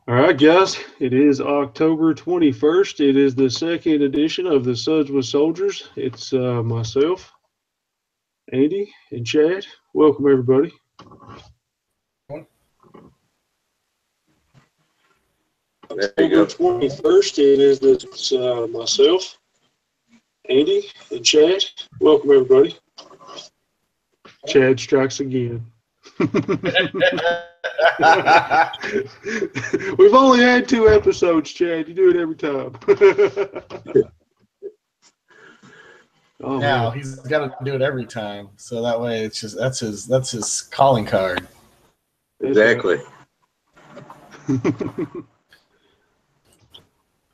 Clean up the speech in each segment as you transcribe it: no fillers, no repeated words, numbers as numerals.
All right, guys, it is October 21st. It is the second edition of the Suds with Soldiers. It's myself, Andy, and Chad. Welcome, everybody. October 21st, it is myself, Andy, and Chad. Welcome, everybody. Chad strikes again. We've only had 2 episodes, Chad. You do it every time. Oh, now man. He's got to do it every time, so that way it's just that's his calling card. Exactly. I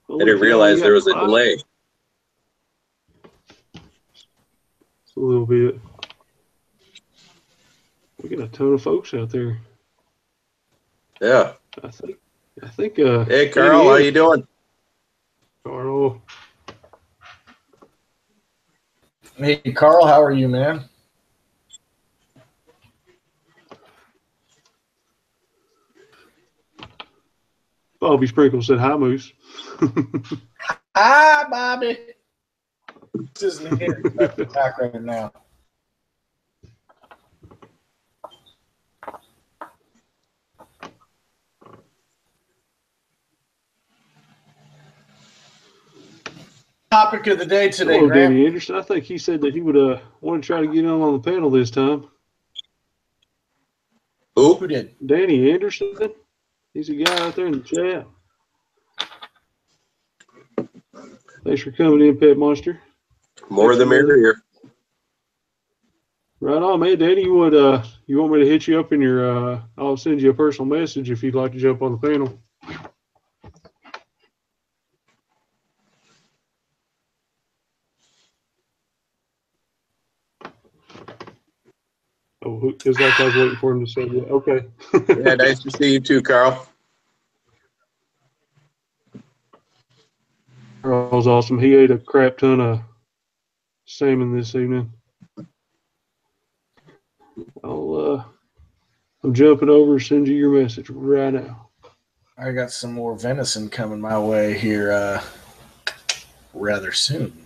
didn't realize there was a delay. It's a little bit. We got a ton of folks out there. Yeah. I think. Hey, Carl, how you doing? Carl. Hey, Carl, how are you, man? Bobby Sprinkle said, "Hi, Moose." Hi, Bobby. This isn't here in the back right now. Topic of the day today, Hello, Graham. Danny Anderson. I think he said that he would want to try to get on the panel this time. Who did? Danny Anderson. He's a guy out there in the chat. Thanks for coming in, Pet Monster. More the merrier. Right on, man. Danny, you want me to hit you up in your? I'll send you a personal message if you'd like to jump on the panel. Oh, it's like I was waiting for him to say that. Okay. Yeah, nice to see you too, Carl. Carl's awesome. He ate a crap ton of salmon this evening. I'm jumping over. Send you your message right now. I got some more venison coming my way here rather soon.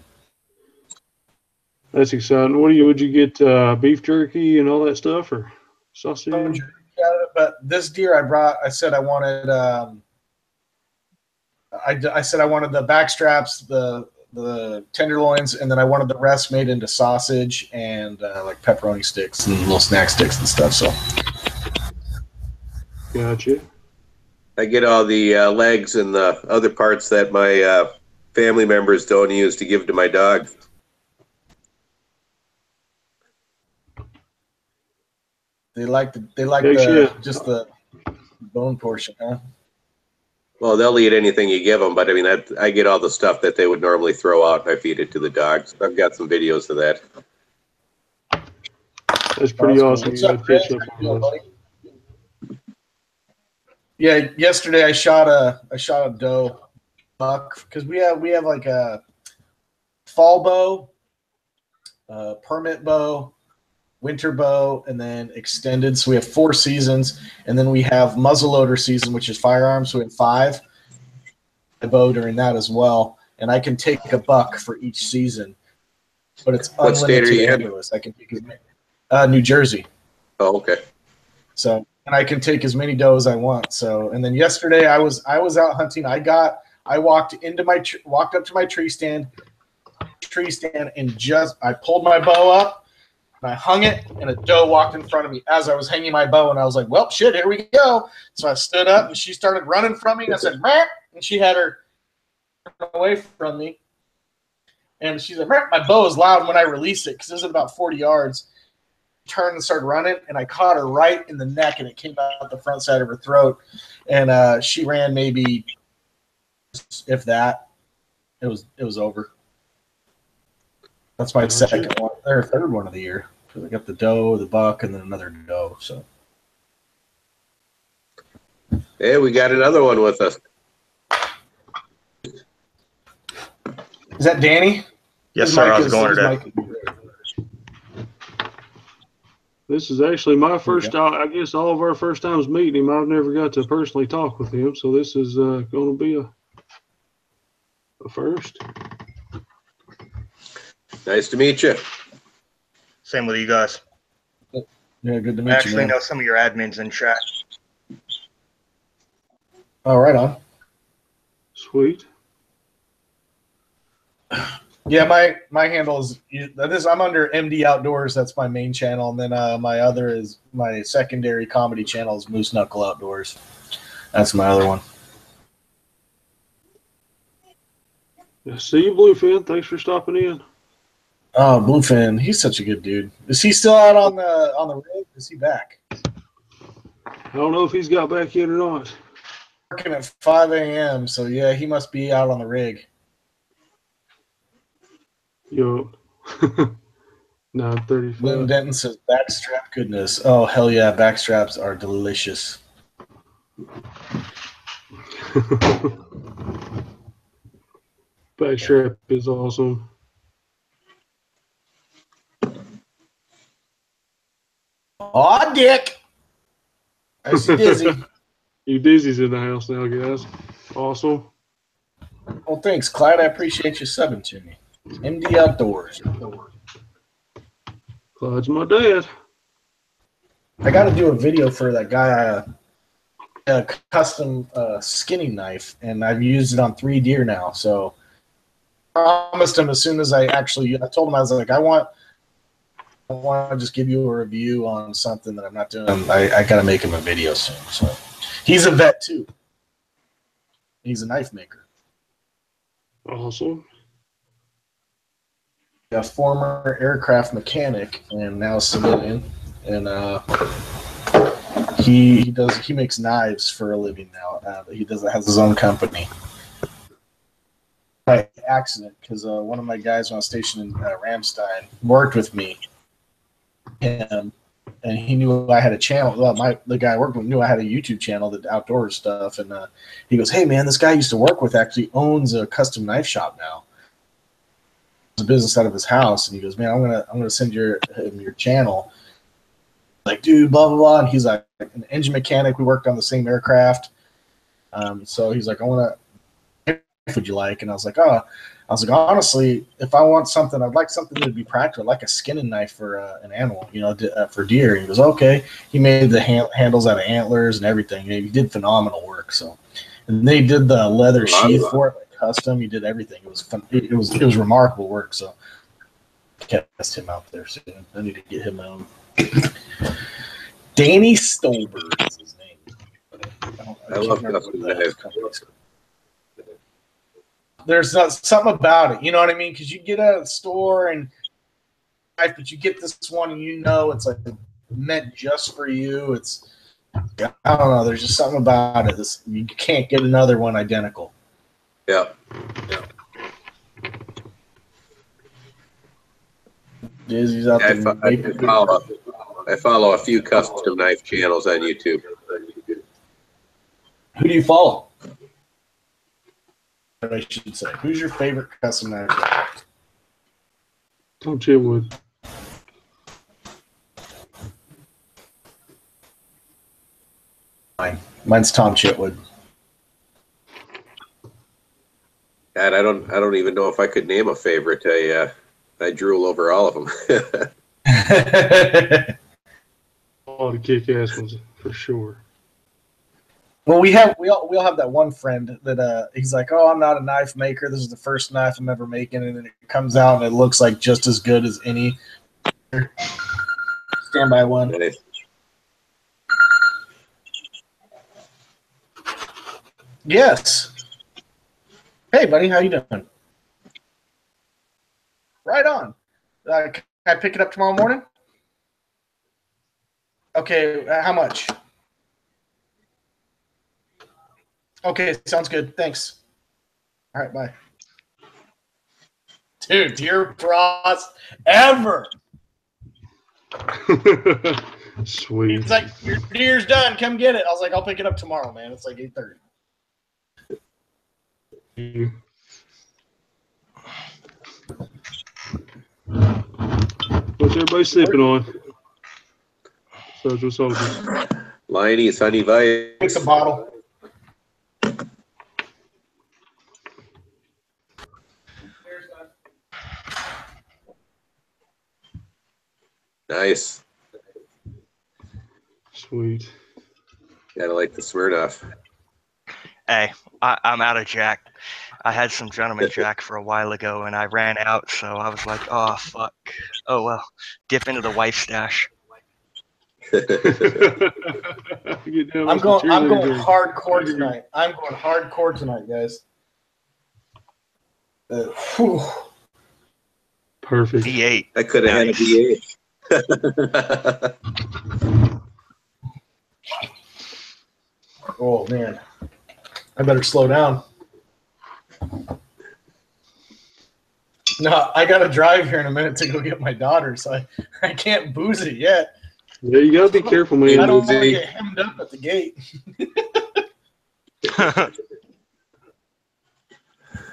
That's exciting. Would you get beef jerky and all that stuff, or sausage? But this deer I said I wanted. I said I wanted the back straps, the tenderloins, and then I wanted the rest made into sausage and like pepperoni sticks and little snack sticks and stuff. So, gotcha. I get all the legs and the other parts that my family members don't use to give to my dog. They like just the bone portion, huh? Well, they'll eat anything you give them, but I mean, I get all the stuff that they would normally throw out, and I feed it to the dogs. I've got some videos of that. That's pretty awesome. What's up, Chris? Yeah, yesterday I shot a doe buck because we have like a fall bow, permit bow, winter bow, and then extended. So we have 4 seasons, and then we have muzzleloader season, which is firearms. So we have 5. I bow during that as well, and I can take a buck for each season, but it's unlimited. What state are you in? I can take New Jersey. Oh, okay. So, and I can take as many doe as I want. So, and then yesterday I was out hunting. I walked up to my tree stand, and I pulled my bow up. And I hung it, and a doe walked in front of me as I was hanging my bow, and I was like, well, shit, here we go. So I stood up, and she started running from me, and I said, Meh! And she had her away from me. And she's like, Meh! My bow is loud when I release it because it was about 40 yards. Turned and started running, and I caught her right in the neck, and it came out the front side of her throat. And she ran maybe, if that, it was over. That's my second one, or third one of the year. So I got the doe, the buck, and then another doe. So, hey, we got another one with us. Is that Danny? Yes, sir. How's it going today? This is actually my first. I guess all of our first times meeting him. I've never got to personally talk with him, so this is going to be a first. Nice to meet you. Same with you guys. Yeah, good to meet I you, actually man. know some of your admins in chat. Oh, right on. Sweet. Yeah, my handle is I'm under MD Outdoors. That's my main channel, and then my secondary comedy channel is Moose Knuckle Outdoors. That's my other one. Yeah, see you, Bluefin. Thanks for stopping in. Oh, Bluefin, he's such a good dude. Is he still out on the rig? Is he back? I don't know if he's got back yet or not. Working at 5 a.m. So yeah, he must be out on the rig. Yo. 9:35. Lynn Denton says backstrap goodness. Oh hell yeah, backstraps are delicious. Backstrap is awesome. Aw, Dick. I see Dizzy. You Dizzy's in the house now, guys. Awesome. Well, thanks, Clyde. I appreciate you subbing to me. MD Outdoors. Clyde's my dad. I got to do a video for that guy, a custom skinning knife, and I've used it on 3 deer now. So I promised him as soon as I told him, I was like, I want to just give you a review on something that I'm not doing. I got to make him a video soon. So he's a vet too. He's a knife maker. Awesome. A former aircraft mechanic and now civilian, and he makes knives for a living now. He has his own company. By accident, because one of my guys when I was stationed in Ramstein worked with me, and he knew I had a channel. Well, the guy I worked with knew I had a YouTube channel that outdoor stuff, and he goes, "Hey man, this guy I used to work with actually owns a custom knife shop now. A business out of his house," and he goes, "Man, I'm gonna send him your channel." Like, dude, blah blah blah, and he's like an engine mechanic. We worked on the same aircraft, so he's like, "I want to. What would you like?" And I was like, honestly, if I want something, I'd like something that'd be practical, like a skinning knife for an animal, for deer. And he goes, okay. He made the handles out of antlers and everything. And he did phenomenal work. So, and they did the leather sheath for it, like custom. He did everything. It was fun. It was remarkable work. So, cast him out there soon. I need to get him my own. Danny Stolberg is his name. I love custom knives. There's something about it, you know what I mean? Because you get a store and, but you get this one and it's like meant just for you. It's, I don't know. There's just something about it. You can't get another one identical. Yeah. Dizzy's out there. I follow a few custom knife channels on YouTube. Who do you follow? I should say. Who's your favorite custom knife? Tom Chitwood. Mine's Tom Chitwood. God, I don't even know if I could name a favorite. I drool over all of them. All the kick-ass ones for sure. Well, we all have that one friend that he's like, oh, I'm not a knife maker. This is the first knife I'm ever making, and then it comes out and it looks like just as good as any. Stand by one. Nice. Yes. Hey, buddy, how you doing? Right on. Can I pick it up tomorrow morning? Okay, how much? Okay, sounds good. Thanks. All right, bye. Dude, deer frost ever. Sweet. He's like, your deer's done. Come get it. I was like, I'll pick it up tomorrow, man. It's like 8:30. What's everybody sleeping on? Suds with Soldiers. Liney's Honey Vice. Take the bottle. Nice. Sweet. Gotta like the Smirnoff. Hey, I'm out of Jack. I had some Gentleman Jack for a while ago, and I ran out, so I was like, oh, fuck. Oh, well. Dip into the wife stash. Get down I'm with going some cheerleader. hardcore tonight. I'm going hardcore tonight, guys. Whew. Perfect. V8. I could have Nice. had a V8. Oh, man. I better slow down. No, I got to drive here in a minute to go get my daughter, so I can't booze it yet. Yeah, you gotta be careful, man. I don't want to Boozy. get hemmed up at the gate.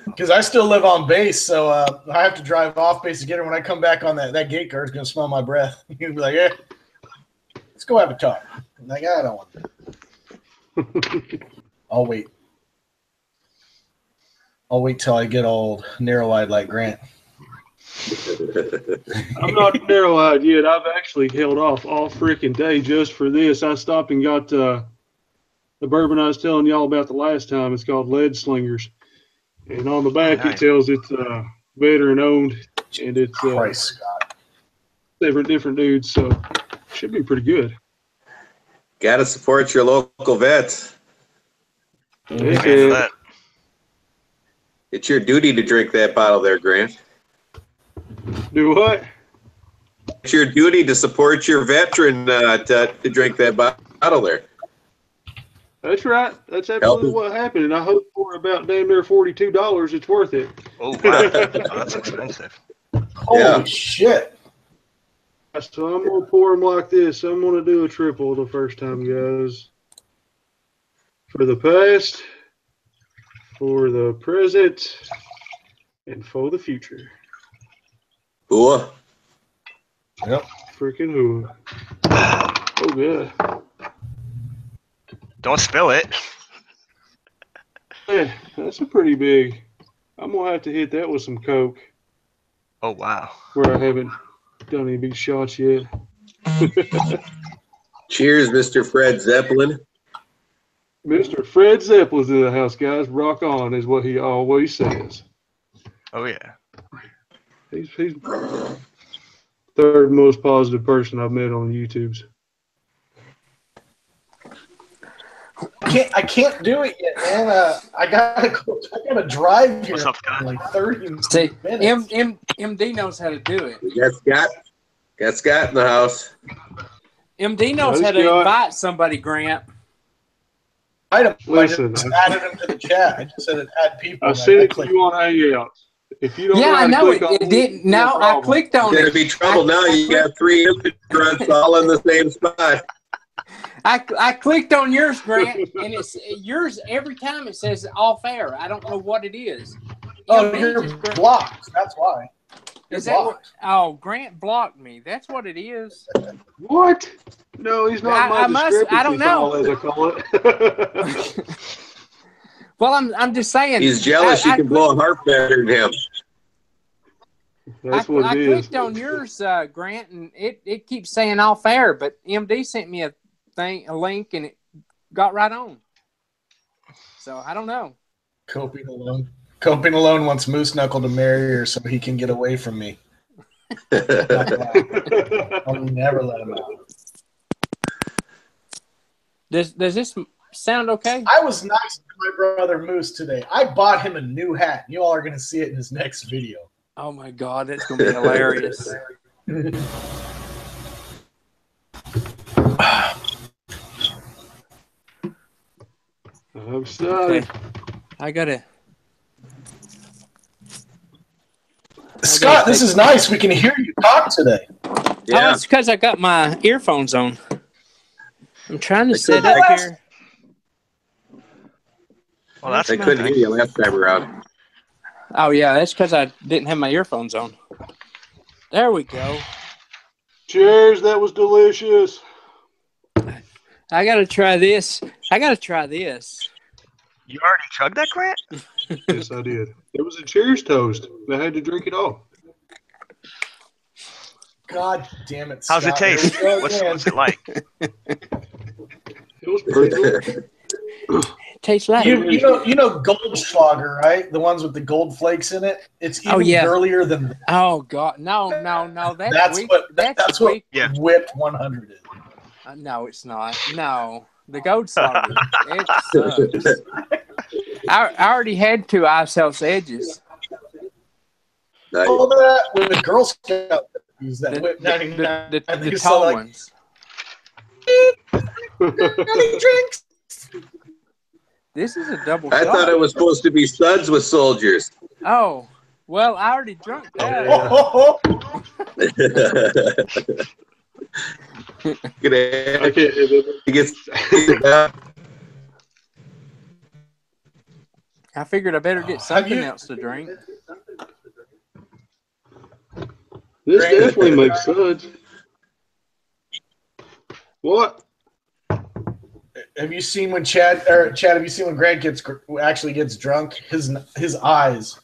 Because I still live on base, so I have to drive off base to get her. When I come back on that gate guard's going to smell my breath. He'll be like, let's go have a talk. I'm like, I don't want to. I'll wait. I'll wait till I get old, narrow-eyed like Grant. I'm not narrow-eyed yet. I've actually held off all freaking day just for this. I stopped and got the bourbon I was telling y'all about the last time. It's called Lead Slingers. And on the back Nice. it tells it's veteran-owned, and it's Christ, Scott. different dudes, so should be pretty good. Gotta support your local vets. Heck Amen to yeah. that. It's your duty to drink that bottle there, Grant. Do what? It's your duty to support your veteran to drink that bottle there. That's right. That's absolutely what happened, and I hope for about damn near $42 it's worth it. Oh, wow. Oh, that's expensive. Holy Yeah. shit. So I'm going to pour them like this. I'm going to do a triple the first time, guys. For the past, for the present, and for the future. Ooh. Yep. Freaking who? Oh, yeah. Don't spill it. Man, that's a pretty big. I'm going to have to hit that with some Coke, Oh, wow. where I haven't done any big shots yet. Cheers, Mr. Fred Zeppelin. Mr. Fred Zeppelin's in the house, guys. Rock on is what he always says. Oh, yeah. He's third most positive person I've met on YouTube's. I can't do it yet, man. I gotta drive here What's up, Scott? in like 30 See, minutes. MD knows how to do it. We got Scott. Got Scott in the house. MD knows how to invite somebody, Grant. I Listen, just added him to the chat. I just said it had people. I sent it to you on Hangouts. If you don't Yeah, know how I to know click on it didn't. Now I problem. clicked on It's gonna it. be trouble now. You got three infants all in the same spot. I clicked on yours, Grant, and it's yours every time. It says off air. I don't know what it is. Oh, MD you're just- blocked. That's why. You're Is that what, blocked. oh, Grant blocked me. That's what it is. What? No, he's not I my must- I don't discrepancy know. file, as I call it. Well, I'm just saying. He's jealous. I You can blow a harp better than him. That's what I it is. clicked on yours, Grant, and it keeps saying off air, but MD sent me a link, and it got right on. So I don't know. Coping alone. Coping alone wants Moose Knuckle to marry her so he can get away from me. I'll never let him out. Does this sound okay? I was nice to my brother Moose today. I bought him a new hat. You all are going to see it in his next video. Oh my God, that's gonna be hilarious. I'm sorry. Okay. I gotta. Scott, this is nice. We can hear you talk today. Oh, Yeah. it's because I got my earphones on. I'm trying to set couldn't- up here. Well, that's I couldn't hear you last time around. Oh yeah, that's because I didn't have my earphones on. There we go. Cheers, that was delicious. I gotta try this. I gotta try this. You already chugged that, Grant? Yes, I did. It was a Cheers toast. I had to drink it all. God damn it, How's it Scott. Here we taste? go What's again. it like? It was pretty good. It tastes like You know Goldschlager, right? The ones with the gold flakes in it. It's even yeah. girlier than that. Oh God, no. That's what Yeah. Whipped 100 is. No, it's not. No, the Gold Slaughter. It sucks. I already had 2 ice house edges. Nice. All that with Girl Scout use that The, Whip 99. the tall ones. Any drinks? This is a double I shot. thought it was supposed to be Suds with soldiers. Oh, well, I already drunk that. I can't. I figured I better get something else to drink. This definitely makes sense. What? Have you seen when Chad? Have you seen when Grant actually gets drunk? His eyes,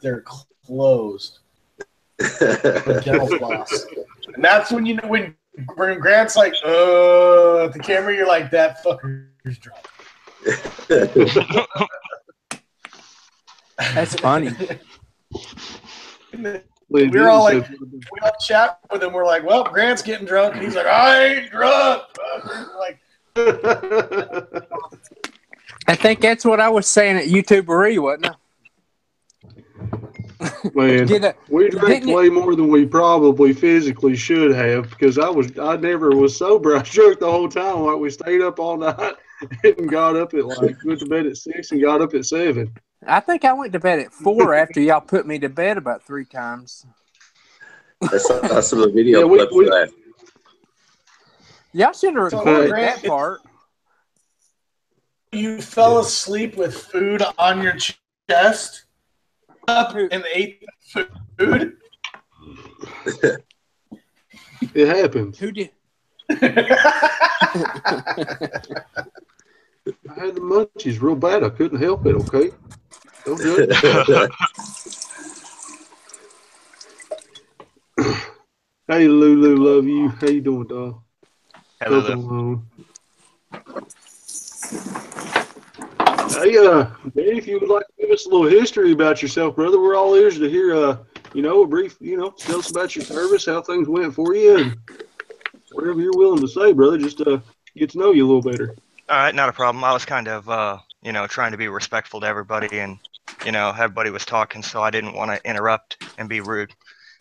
they're closed. With dental floss. And that's when you know when Grant's like, at the camera, you're like, that fucker's drunk. That's funny. We're all like, we all chat with him. We're like, well, Grant's getting drunk, and he's like, I ain't drunk. We're like, I think that's what I was saying at YouTubery, wasn't I? Man, we drank way more than we probably physically should have because I never was sober. I was drunk the whole time. Like we stayed up all night and got up at went to bed at 6 and got up at 7. I think I went to bed at 4 after y'all put me to bed about 3 times. I saw some of the video clips of that. Y'all should have recorded that part. You fell asleep with food on your chest up and ate food? It happens. Who did? I had the munchies real bad. I couldn't help it, okay? Don't judge me. Hey, Lulu, love you. How you doing, dog? Hello. Hey, Dave, if you would like to give us a little history about yourself, brother, we're all ears to hear, a brief, tell us about your service, how things went for you, and whatever you're willing to say, brother, just get to know you a little better. All right, not a problem. I was kind of, trying to be respectful to everybody, and, everybody was talking, so I didn't want to interrupt and be rude,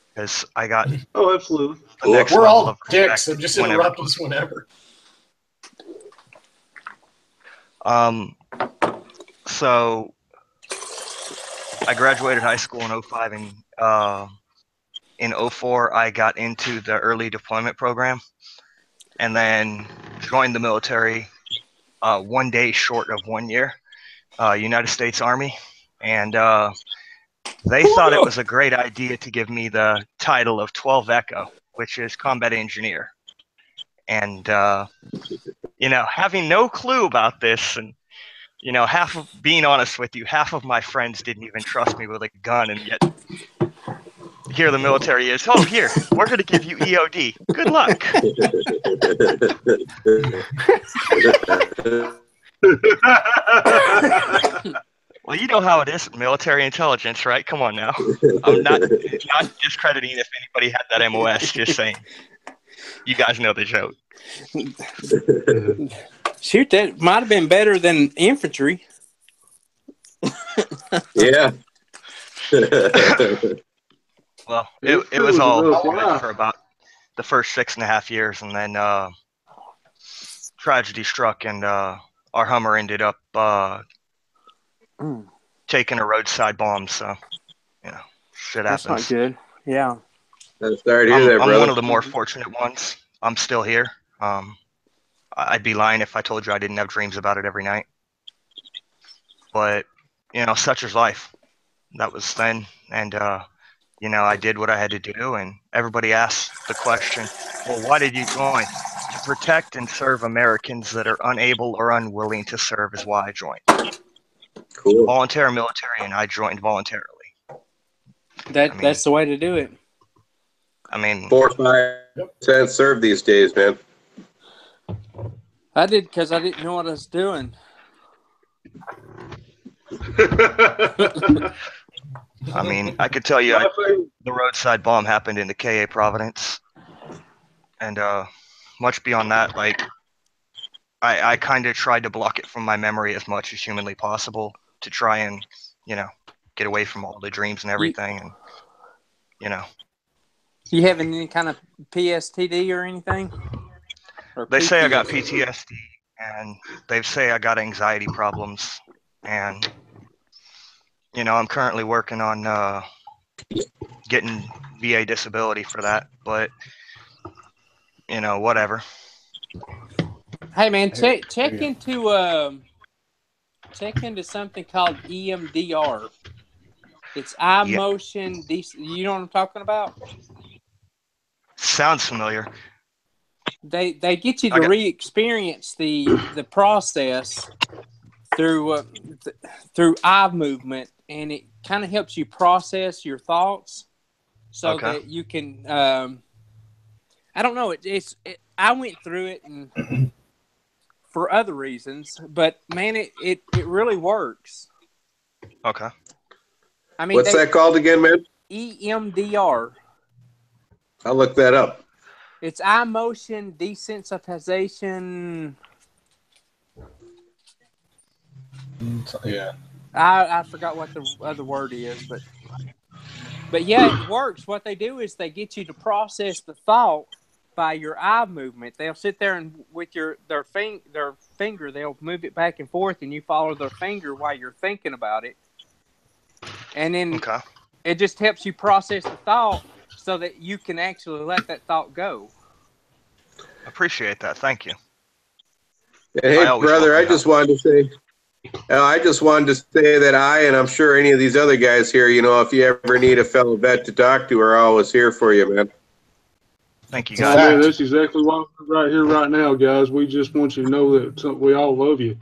because I got Oh, absolutely. We're all dicks, so just interrupt us whenever. So I graduated high school in 05, and in 04 I got into the early deployment program and then joined the military 1 day short of 1 year, United States Army. And they thought it was a great idea to give me the title of 12 Echo, which is combat engineer. And, having no clue about this, and, being honest with you, half of my friends didn't even trust me with a gun, and yet here the military is, oh, here, we're going to give you EOD. Good luck. Well, you know how it is, military intelligence, right? Come on now. I'm not discrediting if anybody had that MOS, just saying. You guys know the joke. Shoot, that might have been better than infantry. Yeah. Well, it was all good for about the first 6.5 years, and then tragedy struck, and our Hummer ended up taking a roadside bomb. So, shit happens. That's not good. Yeah. I'm sorry to hear that, brother. I'm one of the more fortunate ones. I'm still here. I'd be lying if I told you I didn't have dreams about it every night. But, such is life. That was then. And, I did what I had to do. And everybody asked the question, well, why did you join? protect and serve Americans that are unable or unwilling to serve is why I joined. Cool. Voluntary military, and I joined voluntarily. That's the way to do it. I mean, 4 or 5% serve these days, man. I did because I didn't know what I was doing. I mean, I could tell you the roadside bomb happened in the KA Providence. And much beyond that, like, I kind of tried to block it from my memory as much as humanly possible to try and, you know, get away from all the dreams and everything. And, you know. You having any kind of PTSD or anything? Or They say I got PTSD, and they say I got anxiety problems. And, you know, I'm currently working on getting VA disability for that. But, you know, whatever. Hey man, check into something called EMDR. It's eye motion. You know what I'm talking about? Sounds familiar. They get you to re-experience the process through eye movement, and it kind of helps you process your thoughts so that you can. I don't know. I went through it and for other reasons, but man, it really works. Okay. I mean, what's that called again, man? EMDR. I'll look that up. It's eye motion desensitization. Yeah. I forgot what the other word is, but yeah, it works. What they do is they get you to process the thought by your eye movement. They'll sit there and with their finger, they'll move it back and forth, and you follow their finger while you're thinking about it. And then it just helps you process the thought so that you can actually let that thought go. Appreciate that. Thank you. And hey, brother, I just wanted to say that and I'm sure any of these other guys here, you know, if you ever need a fellow vet to talk to, are always here for you, man. Thank you, guys. Man, that's exactly why we're right here, right now, guys. We just want you to know that we all love you.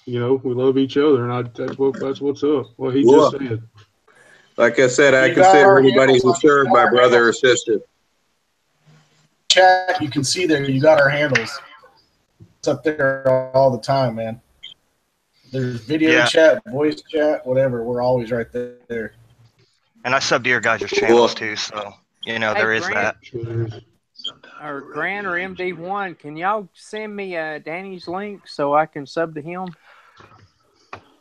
You know, we love each other, and that's what's up. What he just said. Like I said, I consider anybody who served my brother or sister. Chat, you can see there. You got our handles. It's up there all the time, man. There's video chat, voice chat, whatever. We're always right there. And I sub to your guys' channels too, so you know there is that. Or Grant or MD1, can y'all send me Danny's link so I can sub to him?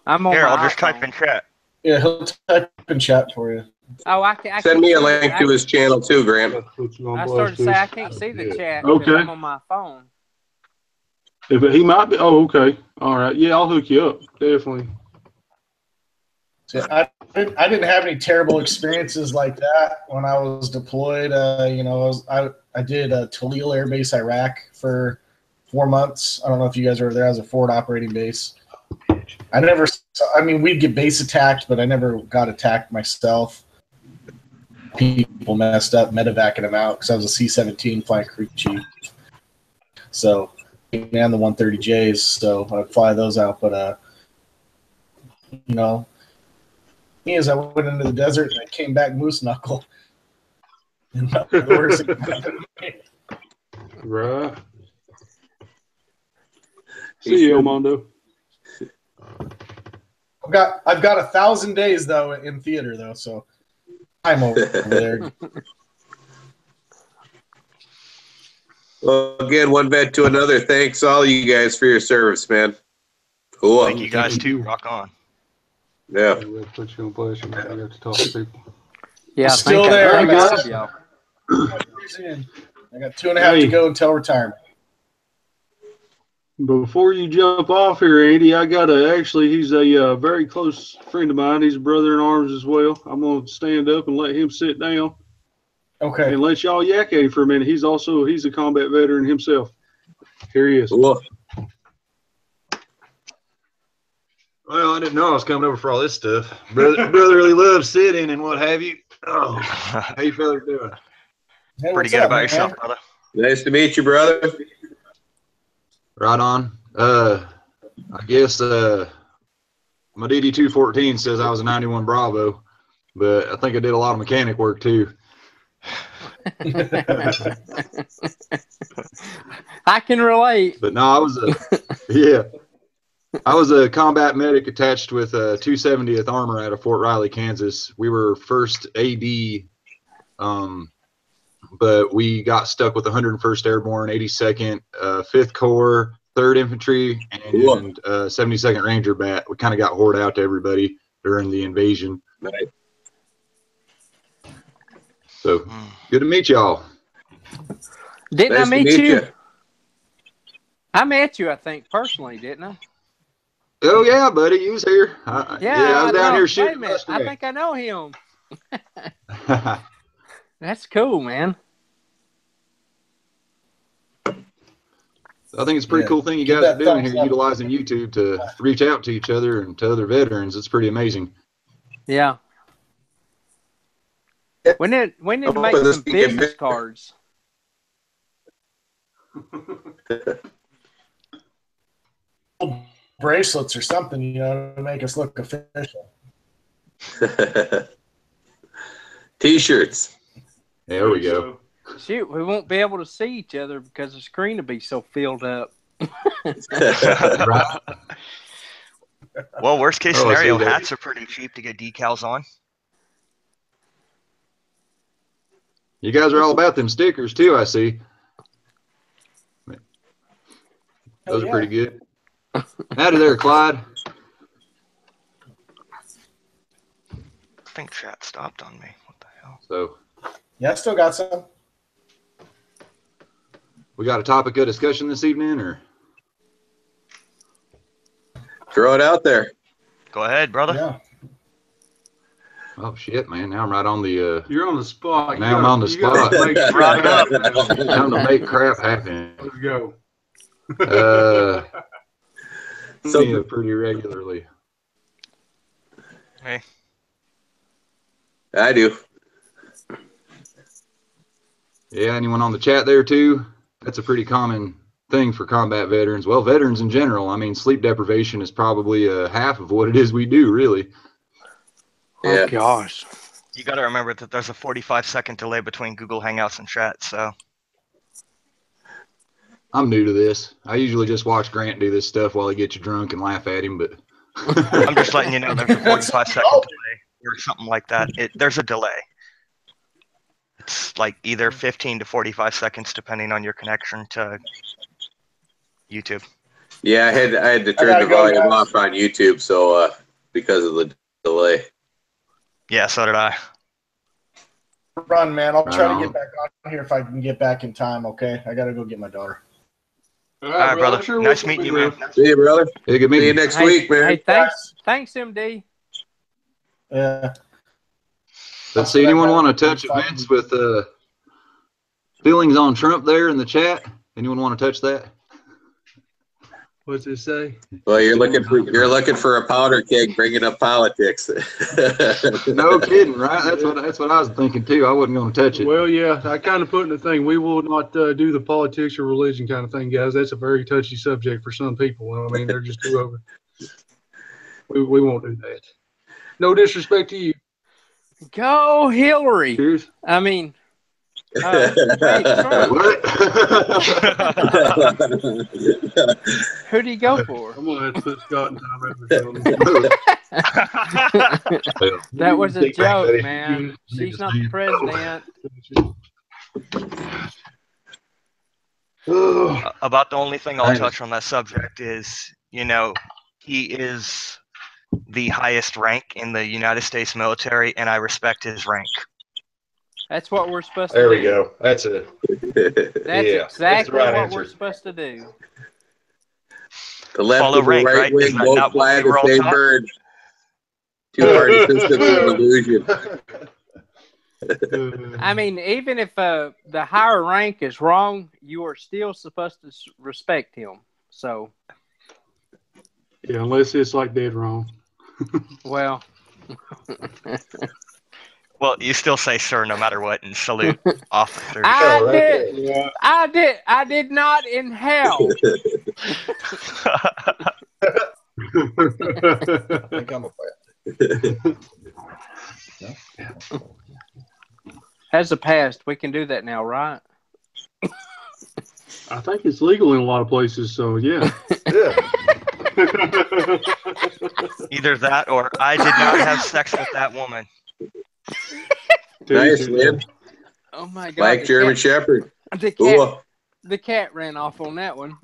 I'm on. Here, I'll just type in chat. Yeah, he'll type in chat for you. Oh, I can send me a link to his channel too, Grant. I started to say I can't see the chat because I'm on my phone. Yeah, but he might be. Oh, okay. All right. Yeah, I'll hook you up. Definitely. So I didn't have any terrible experiences like that when I was deployed. You know, I did Talil Air Base, Iraq for 4 months. I don't know if you guys were there. I was a forward operating base. We'd get base attacked, but I never got attacked myself. People messed up, medevacing them out because I was a C-17 flying crew chief. So, man, the 130Js, so I'd fly those out. But, you know, as I went into the desert and I came back moose knuckle. And the worst thing happened to me. Right. See you, Mondo. I've got 1,000 days though in theater though, so I'm over there. Well, again, one vet to another. Thanks all you guys for your service, man. Cool. Thank you guys too. Rock on. Yeah. We'll put you on blast. You have to talk to people. Yeah, still there. I I got 2.5 to go until retirement. Before you jump off here, Andy, I got he's a very close friend of mine. He's a brother in arms as well. I'm going to stand up and let him sit down. Okay. And let y'all yak at him for a minute. He's a combat veteran himself. Here he is. Cool. Well, I didn't know I was coming over for all this stuff. Brotherly love sitting and what have you. Oh, how you fellas doing? Hey, Pretty good about yourself, brother. Nice to meet you, brother. Right on. I guess my DD-214 says I was a 91 Bravo, but I think I did a lot of mechanic work too. I can relate. But no, I was I was a combat medic attached with 270th Armor out of Fort Riley, Kansas. We were first AD, but we got stuck with 101st Airborne, 82nd, 5th Corps, 3rd Infantry, and 72nd Ranger Bat. We kind of got hoarded out to everybody during the invasion. Right. So good to meet y'all. Didn't Nice I to meet you? you. I met you, I think, personally, didn't I? Oh yeah, buddy, you was here. Yeah, I was down know. here Wait a shooting. minute. I think I know him. I That's cool, man. think it's a pretty cool thing you guys are doing here, utilizing YouTube to reach out to each other and to other veterans. It's pretty amazing. Yeah. We need to make some business cards. Bracelets or something, you know, to make us look official. T-shirts. There we go. Shoot, we won't be able to see each other because the screen will be so filled up. Right. Well, worst case scenario, hats are pretty cheap to get decals on. You guys are all about them stickers too, I see. Those are pretty good. Howdy there, Clyde. I think chat stopped on me. What the hell? So Yeah, I still got some. we got a topic of discussion this evening, or Throw it out there. Go ahead, brother. Yeah. oh shit, man! Now I'm right on the. You're on the spot. Now I'm on the spot. Make crap happen. Time to make crap happen. Let's go. So pretty regularly. Hey. I do. Yeah, anyone on the chat there too? That's a pretty common thing for combat veterans. Well, veterans in general. I mean, sleep deprivation is probably half of what it is we do, really. Yeah. Oh, gosh. You got to remember that there's a 45-second delay between Google Hangouts and chat, so. I'm new to this. I usually just watch Grant do this stuff while he gets you drunk and laugh at him, but I'm just letting you know there's a 45-second delay or something like that. There's a delay. It's like either 15 to 45 seconds depending on your connection to YouTube. Yeah, I had to turn the volume off on YouTube, so because of the delay. Yeah, so did I. Run, man. I'll try to get back on here if I can get back in time, okay? I got to go get my daughter. All right, brother. Sure, nice meeting you, man. See you, brother. hey, good See you meeting. next week, man. Hey, thanks, MD. Yeah. Let's see. Anyone want to touch events with feelings on Trump there in the chat? Anyone want to touch that? What's it say? Well, you're looking for a powder keg bringing up politics. No kidding, right? That's what I was thinking too. I wasn't going to touch it. Well, yeah, I kind of put in the thing. We will not do the politics or religion kind of thing, guys. That's a very touchy subject for some people. I mean, they're just too over. We won't do that. No disrespect to you. Go Hillary. Cheers. I mean, hey, Trump. Who do you go for? I'm gonna have to put Scott and Tom over. That was a joke, man. She's not the president. About the only thing I'll touch on that subject is, he is the highest rank in the United States military, and I respect his rank. That's what we're supposed to do. There we go. That's it. That's exactly right what answer. we're supposed to do. The left Follow and the rank, right right? wing Isn't that both not fly what we were the all same taught? bird. Two-party system is an illusion. I mean, even if the higher rank is wrong, you are still supposed to respect him. So, Yeah, unless it's like dead wrong. well, Well, you still say sir no matter what and salute officers. Yeah. I did not in hell. I think I'm a Has a passed. We can do that now, right? I think it's legal in a lot of places, so yeah. Yeah. Either that or I did not have sex with that woman. Nice, man. Oh my God! Like German Shepherd. The cat ran off on that one.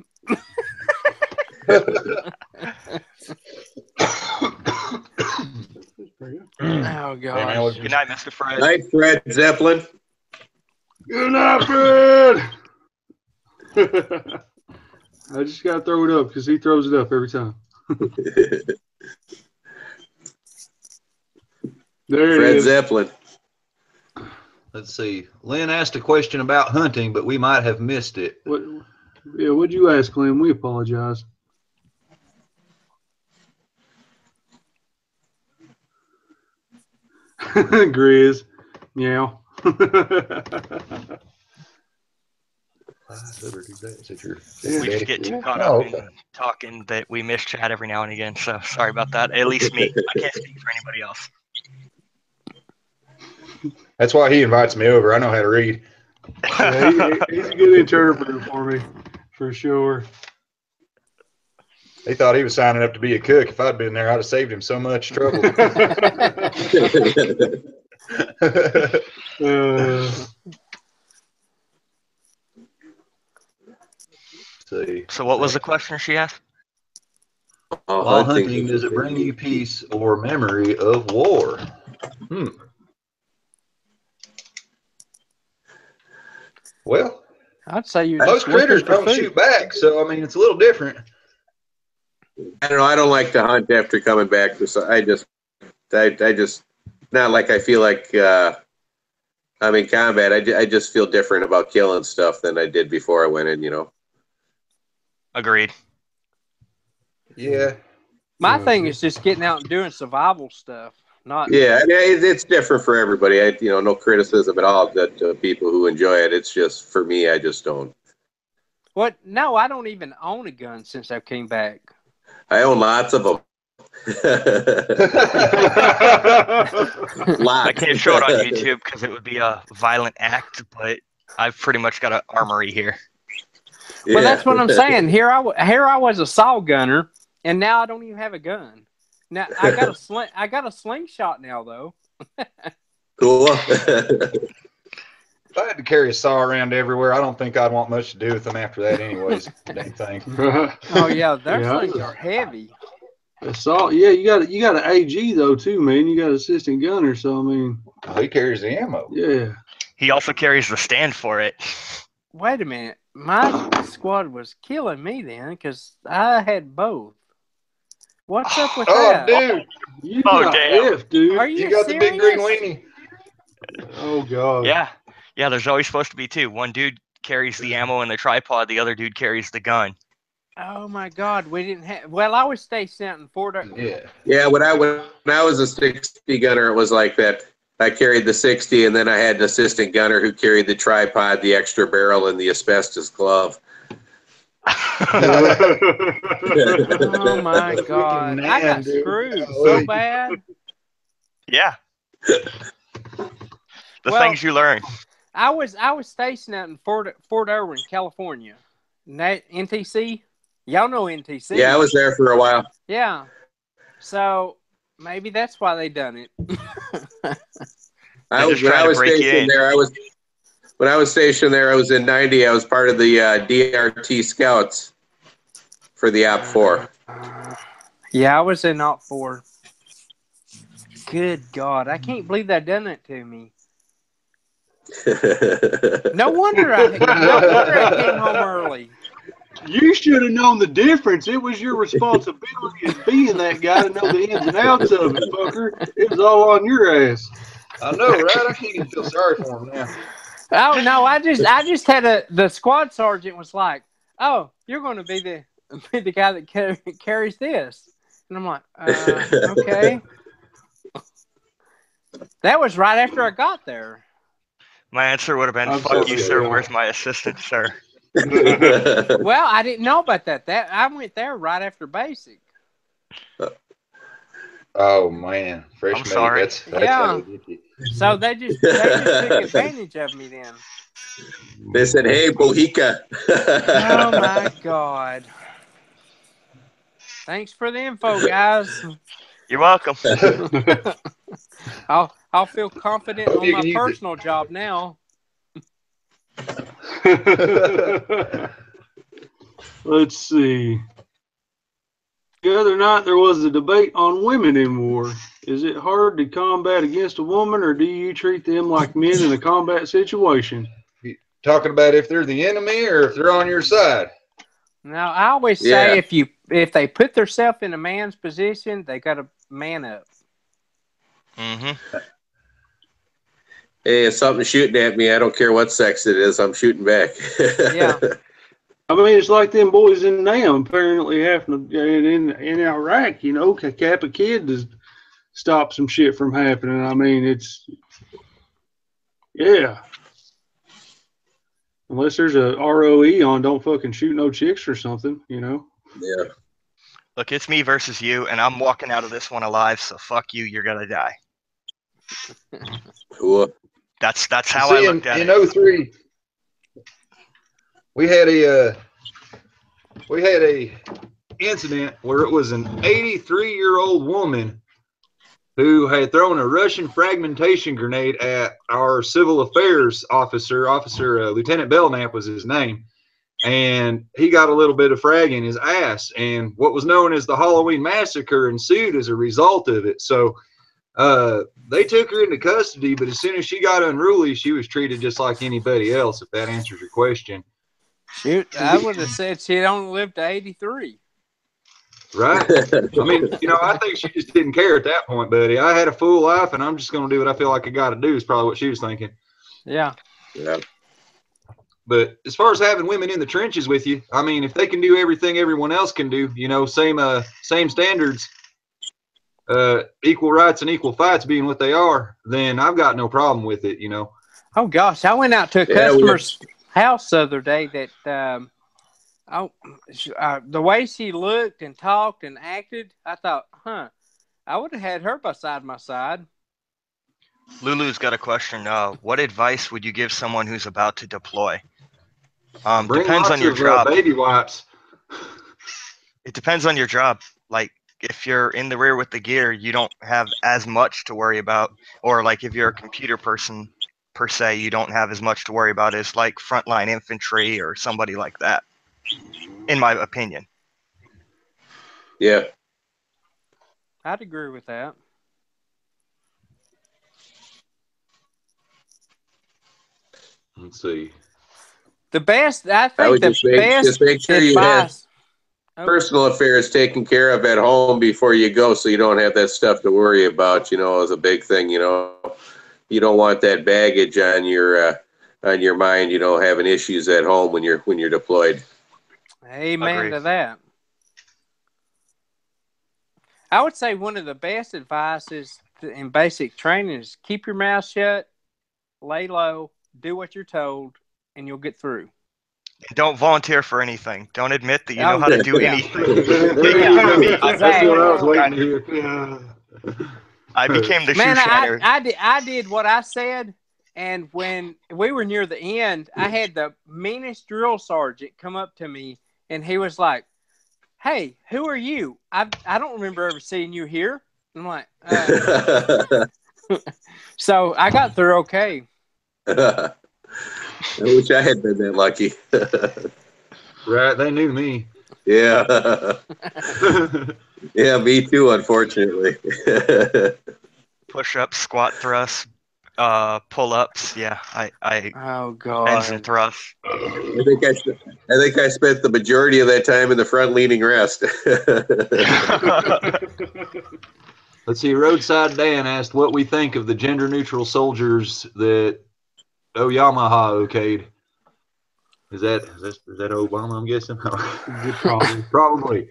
Oh gosh! Good night, Mr. Fred. Night, Fred Zeppelin. Good night, Fred. I just gotta throw it up because he throws it up every time. There Fred it is. Zeppelin. Let's see. Lynn asked a question about hunting, but we might have missed it. What'd you ask, Clem? We apologize. Grizz. Meow. We just get too caught up in talking that we miss chat every now and again. So sorry about that. At least me. I can't speak for anybody else. That's why he invites me over. I know how to read. Yeah, he's a good interpreter for me, for sure. He thought he was signing up to be a cook. If I'd been there, I'd have saved him so much trouble. See. So what was the question she asked? While hunting, does it bring you peace or memory of war? Well, I'd say you. Most critters don't shoot back, so I mean it's a little different. I don't know. I don't like to hunt after coming back. I just not like I feel like I'm in combat. I just feel different about killing stuff than I did before I went in. You know. Agreed. Yeah. My thing is just getting out and doing survival stuff. Not. Yeah, it's different for everybody. No criticism at all to people who enjoy it. It's just for me, I just don't. What? No, I don't even own a gun since I came back. I own lots of them. I can't show it on YouTube because it would be a violent act, but I've pretty much got an armory here. Well, that's what I'm saying. Here I was a saw gunner, and now I don't even have a gun. Now I got a slingshot now though. Cool. If I had to carry a saw around everywhere, I don't think I'd want much to do with them after that anyways. Dang thing. Oh yeah, their things are heavy. Assault, yeah, you got an AG though too, man. You got assistant gunner, so I mean, he carries the ammo. Yeah. He also carries the stand for it. Wait a minute, my squad was killing me then because I had both. What's up with that? Dude, you got F, dude. Are you got serious? the big green weenie. Oh god. Yeah. There's always supposed to be two. One dude carries the ammo and the tripod. The other dude carries the gun. Oh my God, we didn't have. Well, I was stationed out in Fort. Yeah, when I was a 60 gunner, it was like that. I carried the 60, and then I had an assistant gunner who carried the tripod, the extra barrel, and the asbestos glove. Oh my God, I got screwed so bad. Yeah. Things you learn. I was stationed out in Fort Irwin, California. NTC. Y'all know NTC. Yeah, I was there for a while. Yeah. So maybe that's why they done it. When I was stationed there, I was in 90. I was part of the DRT Scouts for the OP4. Yeah, I was in OP4. Good God, I can't believe they done that to me. No wonder I came home early. You should have known the difference. It was your responsibility as being that guy to know the ins and outs of it, fucker. It was all on your ass. I know, right? I can't even feel sorry for him now. Oh no, I just had the squad sergeant was like, "Oh, you're going to be the guy that carries this," and I'm like, "Okay." That was right after I got there. My answer would have been, I'm "Fuck sorry, you, sir. yeah. Where's my assistant, sir?" Well, I didn't know about that. I went there right after basic. Oh man, fresh I'm meat. sorry. That's Yeah. how they get you. So they just took advantage of me then. They said, "Hey, Bohica." Oh my God. Thanks for the info, guys. You're welcome. I'll feel confident Hope on you my can use it. personal job now. Let's see. The other night there was a debate on women in war. Is it hard to combat against a woman, or do you treat them like men in a combat situation? Talking about if they're the enemy or if they're on your side. Now I always say if they put themselves in a man's position, they got to man up. Mm-hmm. Hey, if something's shooting at me, I don't care what sex it is, I'm shooting back. Yeah. I mean, it's like them boys in NAM apparently having to, in Iraq, you know, cap a kid to stop some shit from happening. I mean, it's, yeah. Unless there's a ROE on don't fucking shoot no chicks or something, you know. Yeah. Look, it's me versus you, and I'm walking out of this one alive. So fuck you. You're gonna die. Cool. That's how See, I looked at in it. 03, we had a incident where it was an 83-year-old woman who had thrown a Russian fragmentation grenade at our civil affairs officer. Lieutenant Belknap was his name. And he got a little bit of frag in his ass. And what was known as the Halloween Massacre ensued as a result of it. So they took her into custody, but as soon as she got unruly, she was treated just like anybody else, if that answers your question. Shoot, I would have said she'd only lived to 83. Right? I mean, you know, I think she just didn't care at that point, buddy. I had a full life, and I'm just going to do what I feel like I got to do is probably what she was thinking. Yeah. Yeah. But as far as having women in the trenches with you, I mean, if they can do everything everyone else can do, you know, same standards, equal rights and equal fights being what they are, then I've got no problem with it, you know. Oh gosh, I went out to a customer's house the other day that the way she looked and talked and acted, I thought, I would have had her beside my side. Lulu's got a question. What advice would you give someone who's about to deploy? Bring Depends lots on your of, job. baby wipes. It depends on your job. Like if you're in the rear with the gear, you don't have as much to worry about. Or like if you're a computer person per se, you don't have as much to worry about as like frontline infantry or somebody like that, in my opinion. Yeah. I'd agree with that. Let's see. The best, I I would think, just make sure you have advice. personal affairs taken care of at home before you go, so you don't have that stuff to worry about. You know, is a big thing. You know, you don't want that baggage on your mind. You know, having issues at home when you're deployed. Amen Agreed. to that. I would say one of the best advices in basic training is keep your mouth shut, lay low, do what you're told, and you'll get through. Don't volunteer for anything. Don't admit that you know how to do anything. That's what I was waiting to hear. Yeah. I became the Man, shoe shiner. I did what I said, and when we were near the end, I had the meanest drill sergeant come up to me, and he was like, "Hey, who are you? I don't remember ever seeing you here." I'm like, so I got through okay. I wish I had been that lucky. Right, they knew me. Yeah. Yeah, me too, unfortunately. Push-ups, squat thrusts, pull-ups. Yeah, I Oh bends and God. thrusts. I think I spent the majority of that time in the front leaning rest. Let's see. Roadside Dan asked what we think of the gender-neutral soldiers that Yamaha okayed. Is that Obama? I'm guessing. Probably.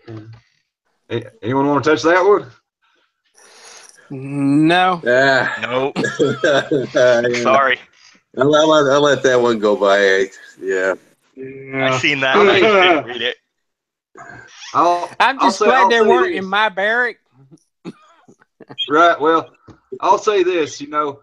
Anyone want to touch that one? No. Ah, Nope. yeah. Sorry. I'll let that one go by. Yeah. I seen that. I I mean- didn't read it. I'm just glad they weren't in my barrack. Right. Well, I'll say this. The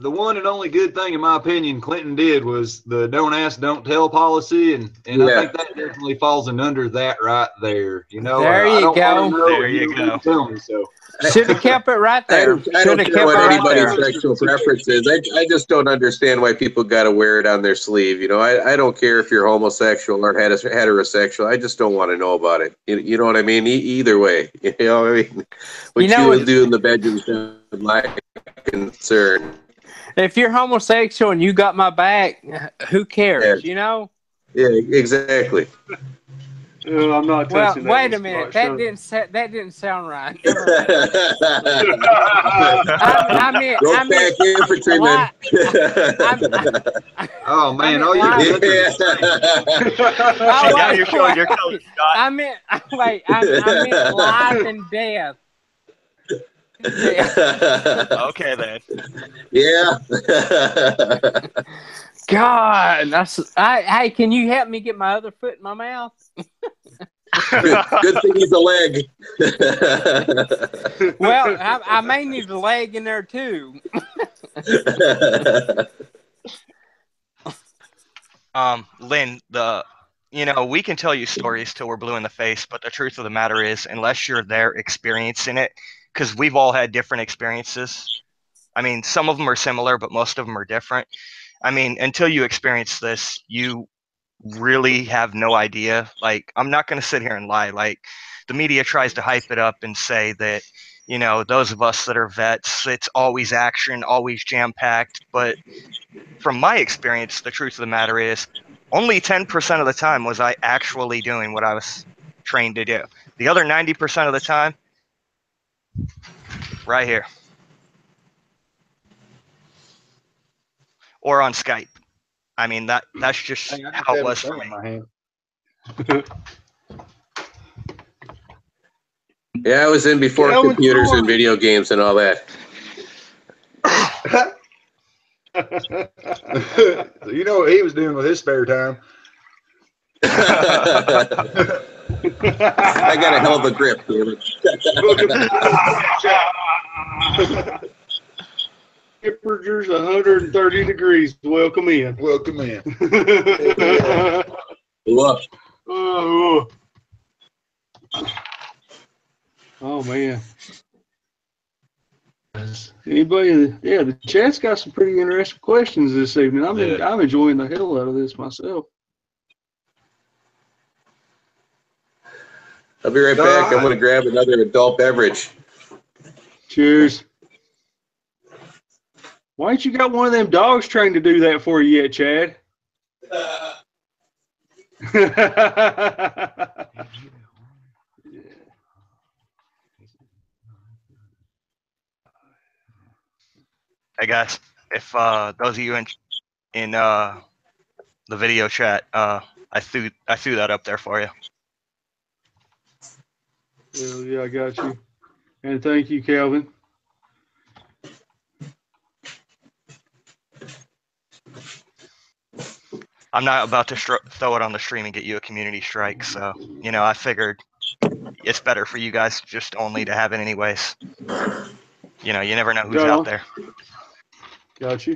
one and only good thing, in my opinion, Clinton did was the "don't ask, don't tell" policy, and Yeah. I think that definitely falls under that right there. There I you don't go. want to know, There and you you don't go. need to tell me. So Should have kept it right I there. don't Should have care kept what it right anybody's there. sexual preference is. I just don't understand why people got to wear it on their sleeve. I don't care if you're homosexual or heterosexual. I just don't want to know about it. You know what I mean? Either way, I mean, what You know, will do in the bedroom is not my concern. if you're homosexual and you got my back, who cares? Yeah, exactly. I'm not Well, touching that. wait a one, minute. Scott. That didn't sound right. Never mind. Rope I meant back infantryman. oh man, meant all you live. can do is Oh, Now wait, you're showing your colors, Scott. I meant life and death. Okay, then. Yeah. God, hey, can you help me get my other foot in my mouth? Good thing he's a leg. Well, I may need a leg in there too. Lynn, we can tell you stories till we're blue in the face, but the truth of the matter is, unless you're there experiencing it, because we've all had different experiences. I mean, some of them are similar, but most of them are different. I mean, until you experience this, you really have no idea. Like, I'm not going to sit here and lie. Like, the media tries to hype it up and say that, those of us that are vets, it's always action, always jam-packed. But from my experience, the truth of the matter is only 10% of the time was I actually doing what I was trained to do. The other 90% of the time, right here. Or on Skype. I mean, that's just Hey, I just how it have a was for thing me. in my hand. Yeah, I was in before Calvin computers Klein. and video games and all that. You know what he was doing with his spare time? I got a hell of a grip, damn it. Temperature's 130 degrees. Welcome in. Welcome in. Look, Oh man. Anybody? Yeah, the chat's got some pretty interesting questions this evening. I'm enjoying the hell out of this myself. I'll be right back. I'm going to grab another adult beverage. Cheers. Why ain't you got one of them dogs trained to do that for you yet, Chad? Hey guys, if those of you in the video chat, I threw that up there for you. Yeah, I got you. And thank you, Calvin. I'm not about to throw it on the stream and get you a community strike, so I figured it's better for you guys just only to have it anyways. You never know who's out there. Got you.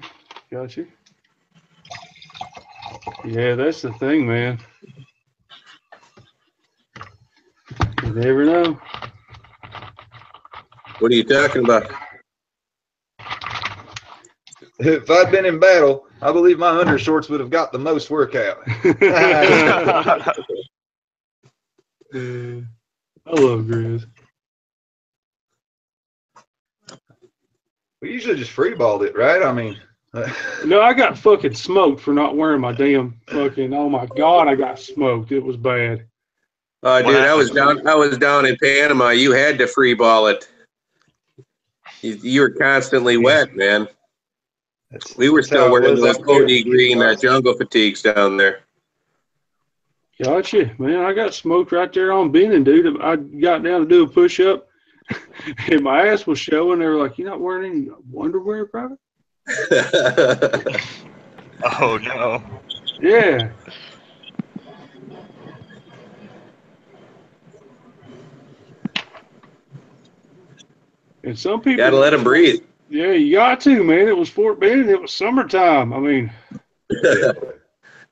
Yeah, that's the thing, man. You never know. What are you talking about? If I'd been in battle, I believe my undershorts would have got the most workout. I love Grizz. We usually just freeballed it, right? I mean, No, I got fucking smoked for not wearing my damn fucking. Oh my god, I got smoked. It was bad. Dude, I was down in Panama. You had to free ball it. You were constantly wet, man. We were still wearing those OD green jungle fatigues down there. Gotcha, man. I got smoked right there on Benning, dude. I got down to do a push up. And my ass was showing. They were like, "You not wearing any underwear, private?" Oh no. Yeah. And some people Gotta let him breathe. Yeah, you got to, man. It was Fort Bend. It was summertime. I mean,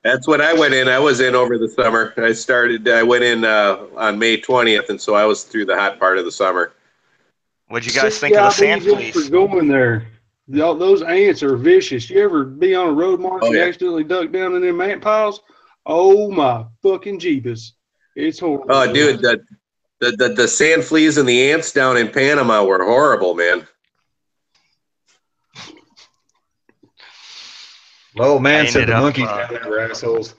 That's what I went in. I was in over the summer. I went in on May 20th, and so I was through the hot part of the summer. What'd you guys think of the sand for fleas? going there. Those ants are vicious. You ever be on a road march Oh, and yeah. accidentally duck down in them ant piles? Oh my fucking jeebus! It's horrible. Oh, dude, the sand fleas and the ants down in Panama were horrible, man. Oh man I said ended the up, monkeys down there were assholes.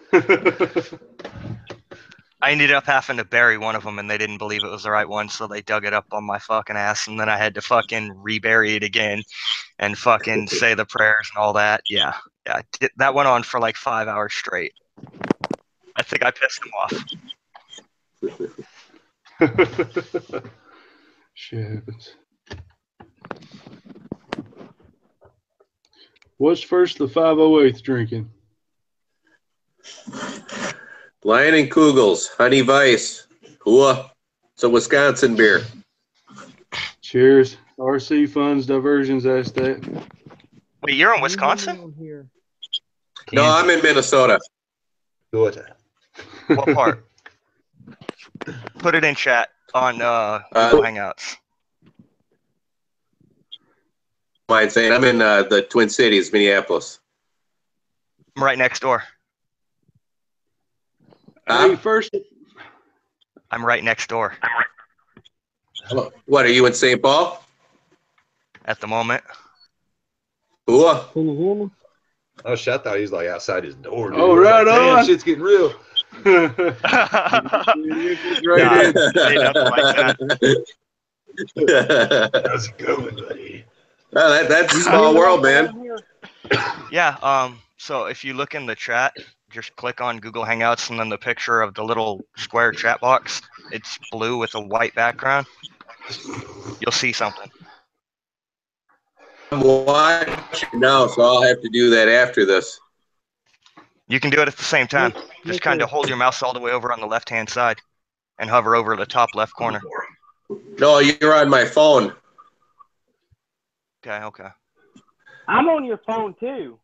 I ended up having to bury one of them, and they didn't believe it was the right one, so they dug it up on my fucking ass, and then I had to fucking rebury it again, and fucking say the prayers and all that. Yeah. That went on for like 5 hours straight. I think I pissed them off. Shit happens. What's first the 508th drinking? Lion and Kugels, Honey Vice. Hua. It's a Wisconsin beer. Cheers. RC Funds Diversions asked that. Wait, you're in Wisconsin? No, I'm in Minnesota. Good. What part? Put it in chat on Google Hangouts. Mind saying I'm in the Twin Cities, Minneapolis. I'm right next door. Hey, first. I'm right next door. What, are you in St. Paul? At the moment. Hua. Can you hear me? Oh shit, I thought he was like outside his door, dude. Oh, right Damn, on. shit's getting real. Right in. How's it going, buddy? Well, that's a small world, man. Yeah, so if you look in the chat, just click on Google Hangouts and then the picture of the little square chat box. It's blue with a white background. You'll see something. I'm watching now, so I'll have to do that after this. You can do it at the same time. Just kind of hold your mouse all the way over on the left-hand side and hover over the top left corner. No, you're on my phone. Okay. I'm on your phone too.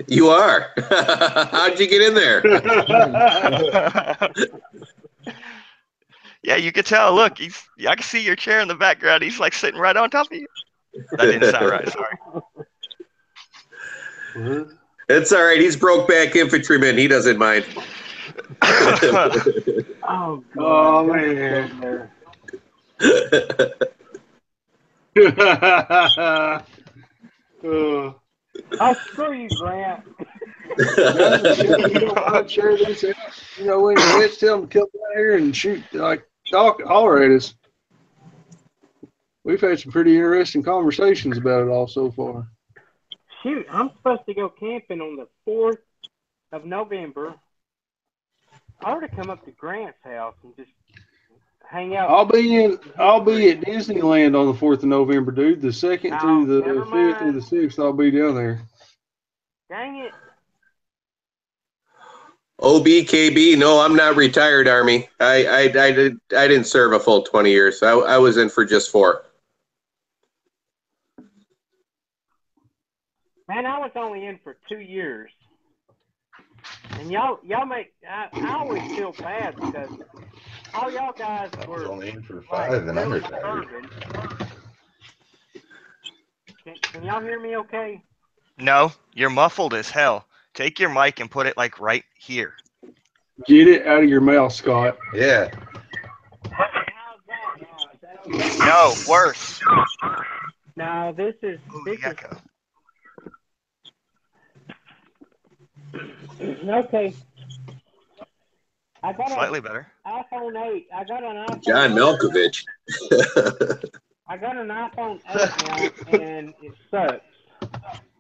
You are. How'd you get in there? Yeah, you could tell. Look, I can see your chair in the background. He's like sitting right on top of you. That didn't sound right. Sorry. It's all right. He's Brokeback Infantryman. He doesn't mind. Oh man. Oh, screw you, Grant. I'd share this. When you bitch, tell them to come out here and shoot, talk, holler at us. We've had some pretty interesting conversations about it all so far. Shoot, I'm supposed to go camping on the 4th of November. I ought to come up to Grant's house and just hang out. I'll be at Disneyland on the 4th of November, dude. The 2nd to the 5th or the 6th, I'll be down there. Dang it. OBKB, no, I'm not retired Army. I didn't serve a full 20 years. I was in for just 4. Man, I was only in for 2 years. And y'all make, I always feel bad because all y'all guys were. I was only in for 5 and I'm retired. Can y'all hear me okay? No, you're muffled as hell. Take your mic and put it like right here. Get it out of your mouth, Scott. Yeah. How's that now? Is that okay? No, worse. No, this is. Echo. Okay. I got Slightly better. iPhone 8. I got an iPhone. John 8. Malkovich. I got an iPhone 8 now, and it sucks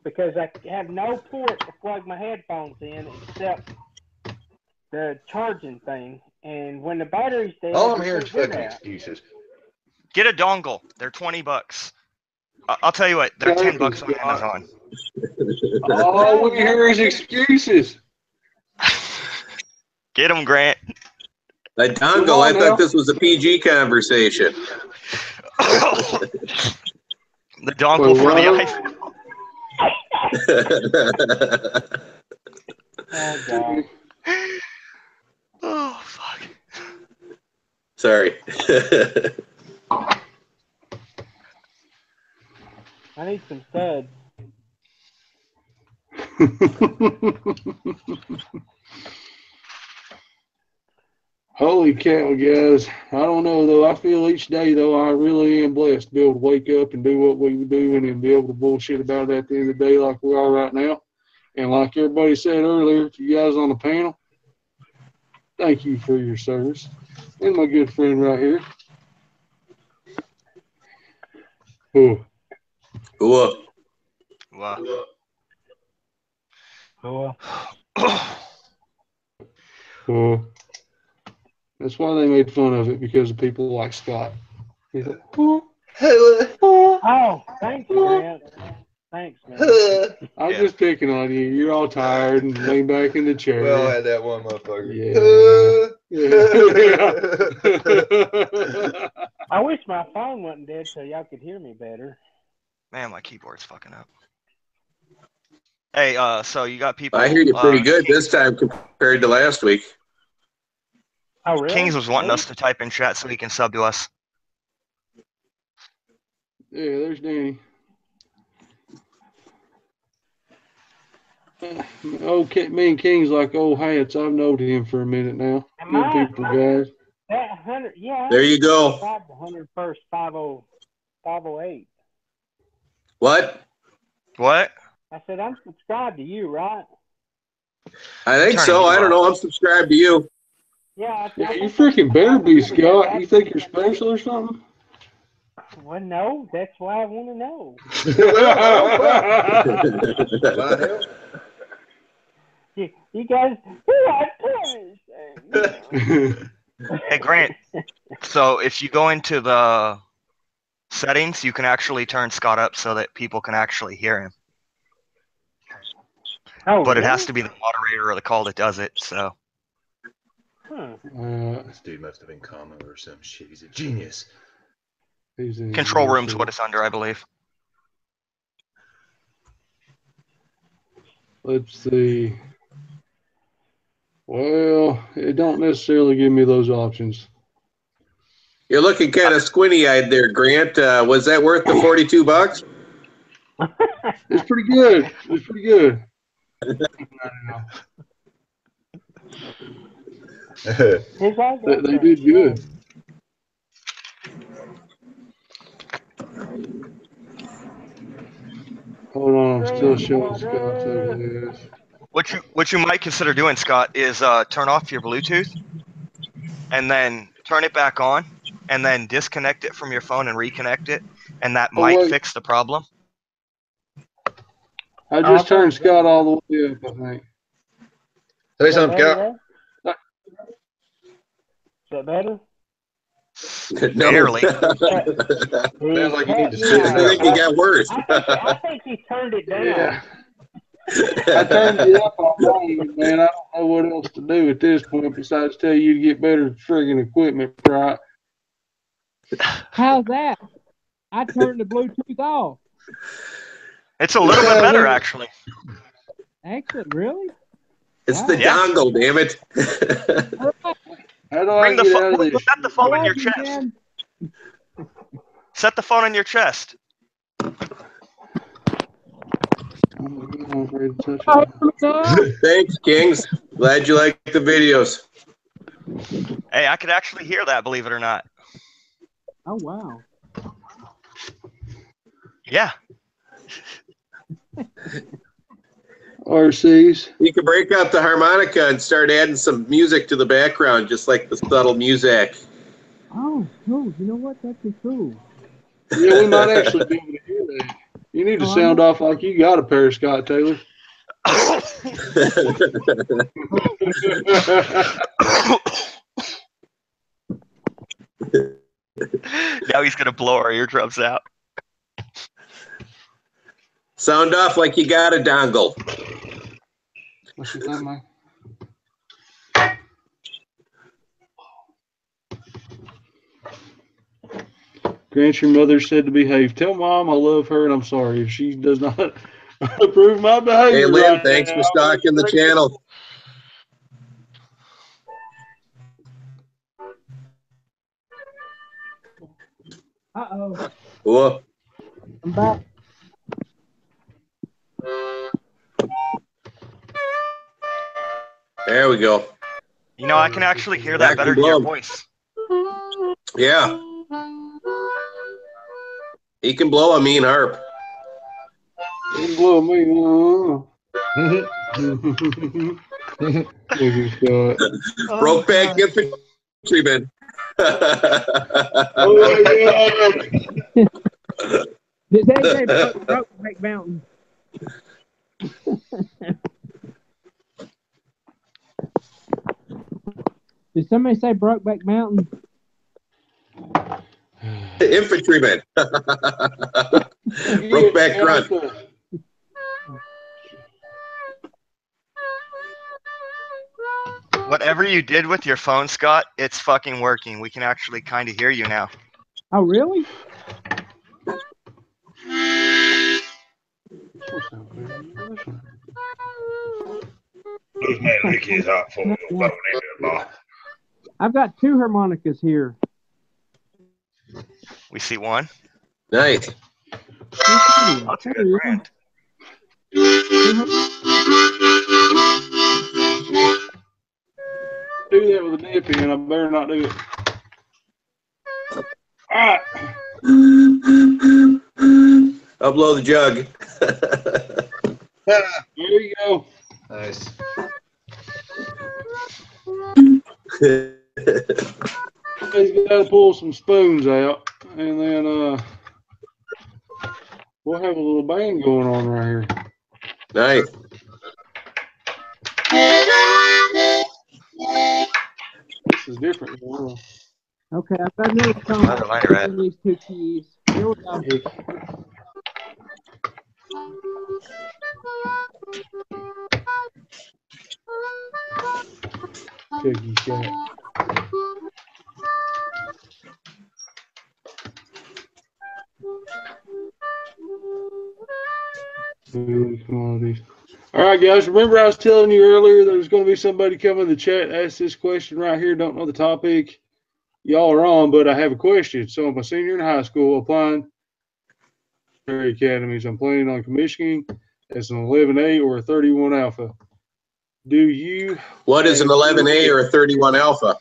because I have no port to plug my headphones in except the charging thing. And when the battery's dead, All I'm hearing you is can't do fucking that. excuses. Get a dongle. They're $20. I'll tell you what. They're $10 on Amazon. All we hear is excuses. Get them, Grant. A dongle. I thought this was a PG conversation. The dongle for the iPhone. Oh, God. Oh, fuck. Sorry. I need some Suds. Holy cow, guys. I don't know, though. I feel each day, though, I really am blessed to be able to wake up and do what we were doing and be able to bullshit about it at the end of the day like we are right now. And like everybody said earlier, to you guys on the panel, thank you for your service. And my good friend right here. Oh. Cool. Wow. Cool. Oh. That's why they made fun of it, because of people like Scott. He's like, Oh, thanks, Grant. Thanks, man. I'm just picking on you. You're all tired and lean back in the chair. Well, I had that one motherfucker. Yeah. I wish my phone wasn't dead so y'all could hear me better. Man, my keyboard's fucking up. Hey, so you got people. I hear you pretty good this time compared to last week. Oh, really? Kings was wanting us to type in chat so he can sub to us. Yeah, there's Danny. Okay, me and King's like old hats. I've known him for a minute now. Good people, guys. That 100, yeah. There you go. 101st 508. What? What? I said I'm subscribed to you, right? I think so. I don't know. I'm subscribed to you. Yeah. Yeah, you freaking better be, Scott. You think you're special or something? Well, no. That's why I want to know. You guys, Hey, Grant. So if you go into the settings, you can actually turn Scott up so that people can actually hear him. Oh, but really? it has to be the moderator or the call that does it. So. This dude must have been common or some shit. He's a genius. Control room's what it's under, I believe. Let's see. Well, it don't necessarily give me those options. You're looking kind of squinty-eyed there, Grant. Was that worth the $42? It's pretty good. It's pretty good. They did good. Hold on, I'm still showing Scott's over this. What you might consider doing, Scott, is turn off your Bluetooth and then turn it back on and then disconnect it from your phone and reconnect it, and that might fix the problem. I just turned Scott all the way up, I think. Say something, Scott. Is that better? Barely. Sounds like you need to sit I think it got worse. I think he turned it down. Yeah. I turned it up all night, man. I don't know what else to do at this point besides tell you to get better friggin' equipment, right? How's that? I turned the Bluetooth off. It's a little bit better, actually. Excellent, really? It's the dongle, damn it. How do I get out of this? Set the phone on your chest. Set the phone on your chest. Thanks, Kings. Glad you like the videos. Hey, I could actually hear that, believe it or not. Oh, wow. Yeah. RCs. You can break out the harmonica and start adding some music to the background, just like the subtle music. Oh, cool. You know what? That'd be cool. Yeah, we might actually be able to hear that. You need to sound off like you got a pair, Scott Taylor. Now he's gonna blow our eardrums out. Sound off like you got a dongle. What's your thumb, man? Grant, your mother said to behave. Tell Mom I love her and I'm sorry if she does not approve my behavior. Hey, Lynn, right thanks now. for stocking the channel. Uh-oh. Whoa. I'm back. There we go. You know, I can actually hear Back that better and than your blow. voice. Yeah. He can blow a mean harp. You blow me. Look at Scott. Brokeback infantryman. Oh my God. Did they say Brokeback Mountain? Did somebody say Brokeback Mountain? Infantryman. Brokeback grunt. Whatever you did with your phone, Scott, it's fucking working. We can actually kind of hear you now. Oh, really? Who's made Mickey's hot for the phone into the ball? I've got two harmonicas here. We see one. Nice. That's a good brand. Do that with a dip in. I better not do it. All right. I'll blow the jug. There you go. Nice. He's got to pull some spoons out, and then we'll have a little band going on right here. Nice. This is different. Okay, I've got another song Another lighter at. in these two keys. Here we go. Cookie shot. Commodities. All right, guys. Remember, I was telling you earlier there's going to be somebody come in the chat ask this question right here. Don't know the topic y'all are on, but I have a question. So I'm a senior in high school applying to academies. I'm planning on commissioning as an 11A or a 31 Alpha. Do you? What is an 11A or a 31 Alpha?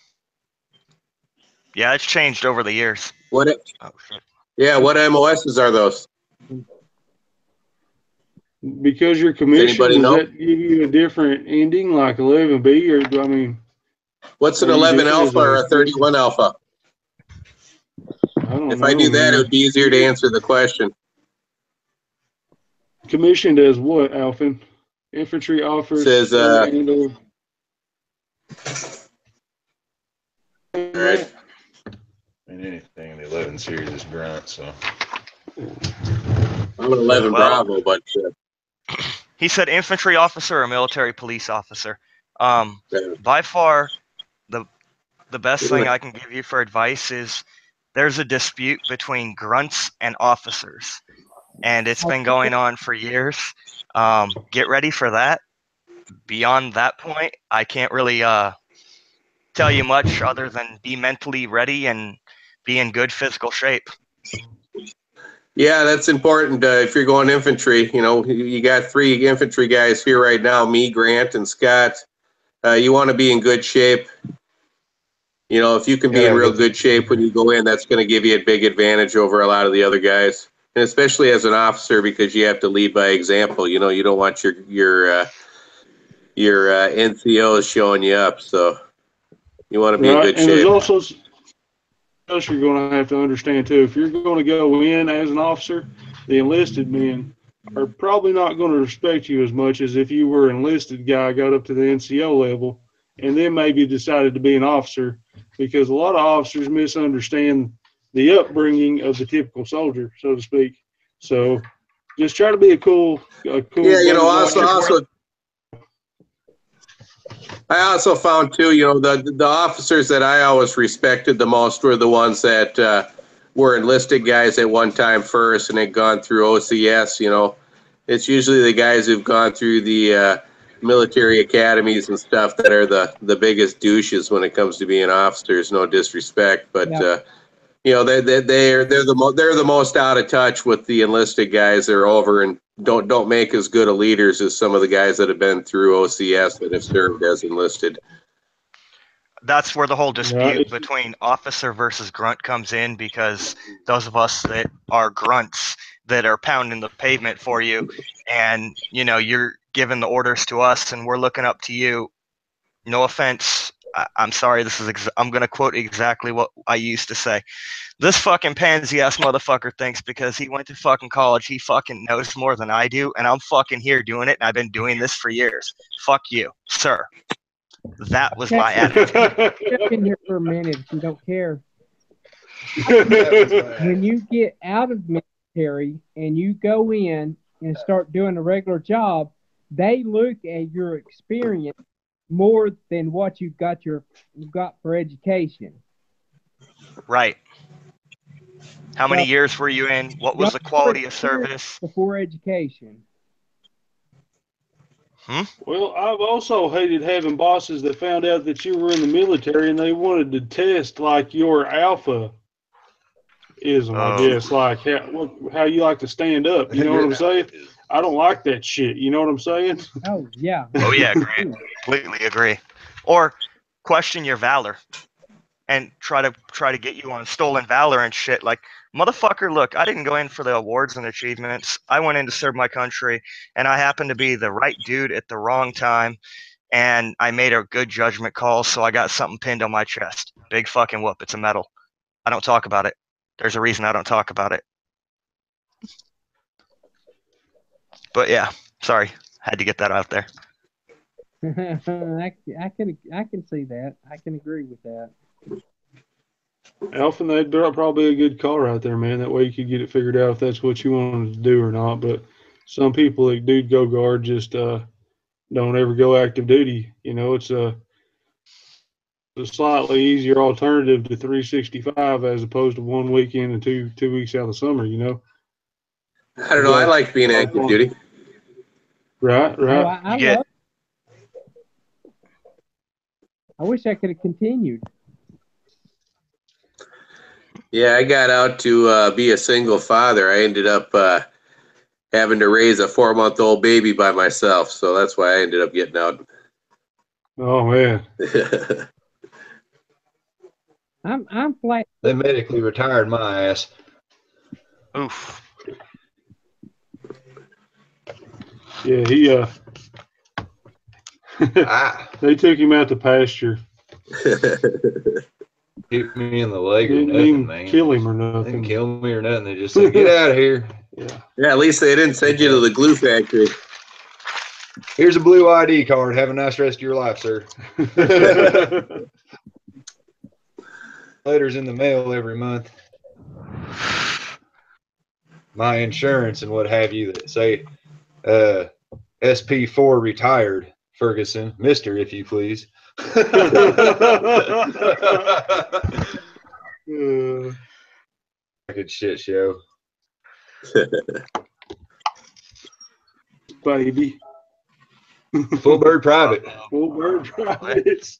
Yeah, it's changed over the years. What? Oh, shit. Yeah, what MOSs are those? Because you're commissioned, Anybody does know? that give you a different ending, like 11B, or do I mean? What's an Are you 11 different as Alpha or a 31 Alpha? I don't If know, I do that, man. it would be easier to answer the question. Commissioned as what, Alphin? Infantry officer. Says, right. And anything in the 11 series is grunt, so. I'm an 11 Well, Bravo, but he said infantry officer or military police officer. By far, the best thing I can give you for advice is there's a dispute between grunts and officers, and it's been going on for years. Get ready for that. Beyond that point, I can't really tell you much other than be mentally ready and be in good physical shape. yeah, that's important. If you're going infantry, you know, you got 3 infantry guys here right now, me, Grant, and Scott. You want to be in good shape. You know, if you can be in real good shape when you go in, that's going to give you a big advantage over a lot of the other guys. And especially as an officer, because you have to lead by example. You know, you don't want your NCOs showing you up. So you want to be in good And there's shape. also else you're going to have to understand too. If you're going to go in as an officer, the enlisted men are probably not going to respect you as much as if you were an enlisted guy, got up to the NCO level, and then maybe decided to be an officer. Because a lot of officers misunderstand the upbringing of the typical soldier, so to speak. So just try to be a cool. Yeah, you know, butterfly. I also found too, you know, the officers that I always respected the most were the ones that were enlisted guys at one time first and had gone through OCS. You know, it's usually the guys who've gone through the military academies and stuff that are the biggest douches when it comes to being officers. No disrespect, but you know, they're the most out of touch with the enlisted guys. They're over and don't make as good of leaders as some of the guys that have been through OCS that have served as enlisted. That's where the whole dispute between officer versus grunt comes in, because those of us that are grunts that are pounding the pavement for you, and you know, you're giving the orders to us and we're looking up to you. No offense, I'm sorry, I'm going to quote exactly what I used to say. This fucking pansy ass motherfucker thinks because he went to fucking college, he fucking knows more than I do, and I'm fucking here doing it, and I've been doing this for years. Fuck you, sir. That was my attitude. Step in here for a minute if you don't care. When you get out of military and you go in and start doing a regular job, they look at your experience more than what you got for education. Right. How many years were you in? What was the quality of service? Before education. Well, I've also hated having bosses that found out that you were in the military and they wanted to test like your alpha ism, I guess, like how you like to stand up. You know what I'm saying? I don't like that shit. You know what I'm saying? Oh yeah. Oh yeah, agree. Completely agree. Or question your valor and try to get you on stolen valor and shit. Like, motherfucker, look, I didn't go in for the awards and achievements. I went in to serve my country, and I happened to be the right dude at the wrong time, and I made a good judgment call, so I got something pinned on my chest. Big fucking whoop. It's a medal. I don't talk about it. There's a reason I don't talk about it. But yeah, sorry. Had to get that out there. I can see that. I can agree with that. Alpha, that'd probably a good call right there, man. That way you could get it figured out if that's what you wanted to do or not. But some people that do go guard just don't ever go active duty. You know, it's a slightly easier alternative to 365 as opposed to 1 weekend and two weeks out of the summer. You know. I don't know. I like being active duty. Right. Oh, I wish I could have continued. Yeah, I got out to be a single father. I ended up having to raise a 4-month-old baby by myself, so that's why I ended up getting out. Oh man. I'm flat. They medically retired my ass. Oof. Yeah, he they took him out to pasture. Hit me in the leg or Didn't nothing, even man. kill him or They nothing. didn't kill me or nothing. They just said, get out of here. Yeah, at least they didn't send you to the glue factory. Here's a blue ID card. Have a nice rest of your life, sir. Letters in the mail every month. My insurance and what have you that say SP4 retired, Ferguson. Mr., if you please. Good shit show. Baby. Full bird private. Full bird private. It's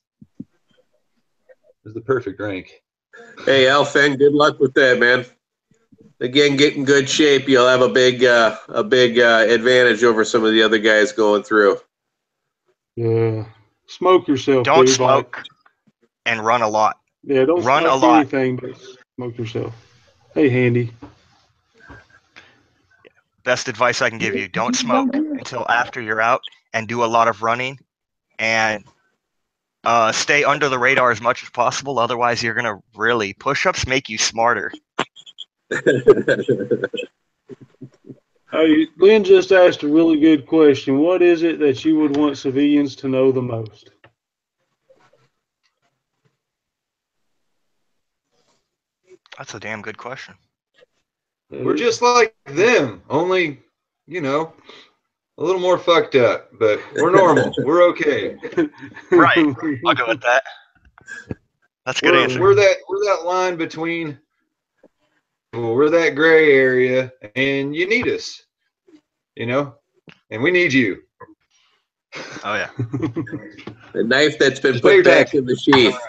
the perfect rank. Hey, Alfen, good luck with that, man. Again, get in good shape. You'll have a big advantage over some of the other guys going through. Yeah. Smoke yourself. Don't dude. smoke and run a lot. Yeah, don't run smoke a lot. anything but smoke yourself. Hey, Handy. Best advice I can give you: don't smoke until after you're out, and do a lot of running, and stay under the radar as much as possible. Otherwise, you're gonna really push-ups make you smarter. Hey, Lynn just asked a really good question. What is it that you would want civilians to know the most? That's a damn good question. We're just like them, only, you know, a little more fucked up, but we're normal. We're okay. Right. I'll go with that. That's a good answer. We're that line between, well, we're that gray area, and you need us, you know, and we need you. Oh, yeah. The knife that's been Just pay put your back taxes. in the sheath.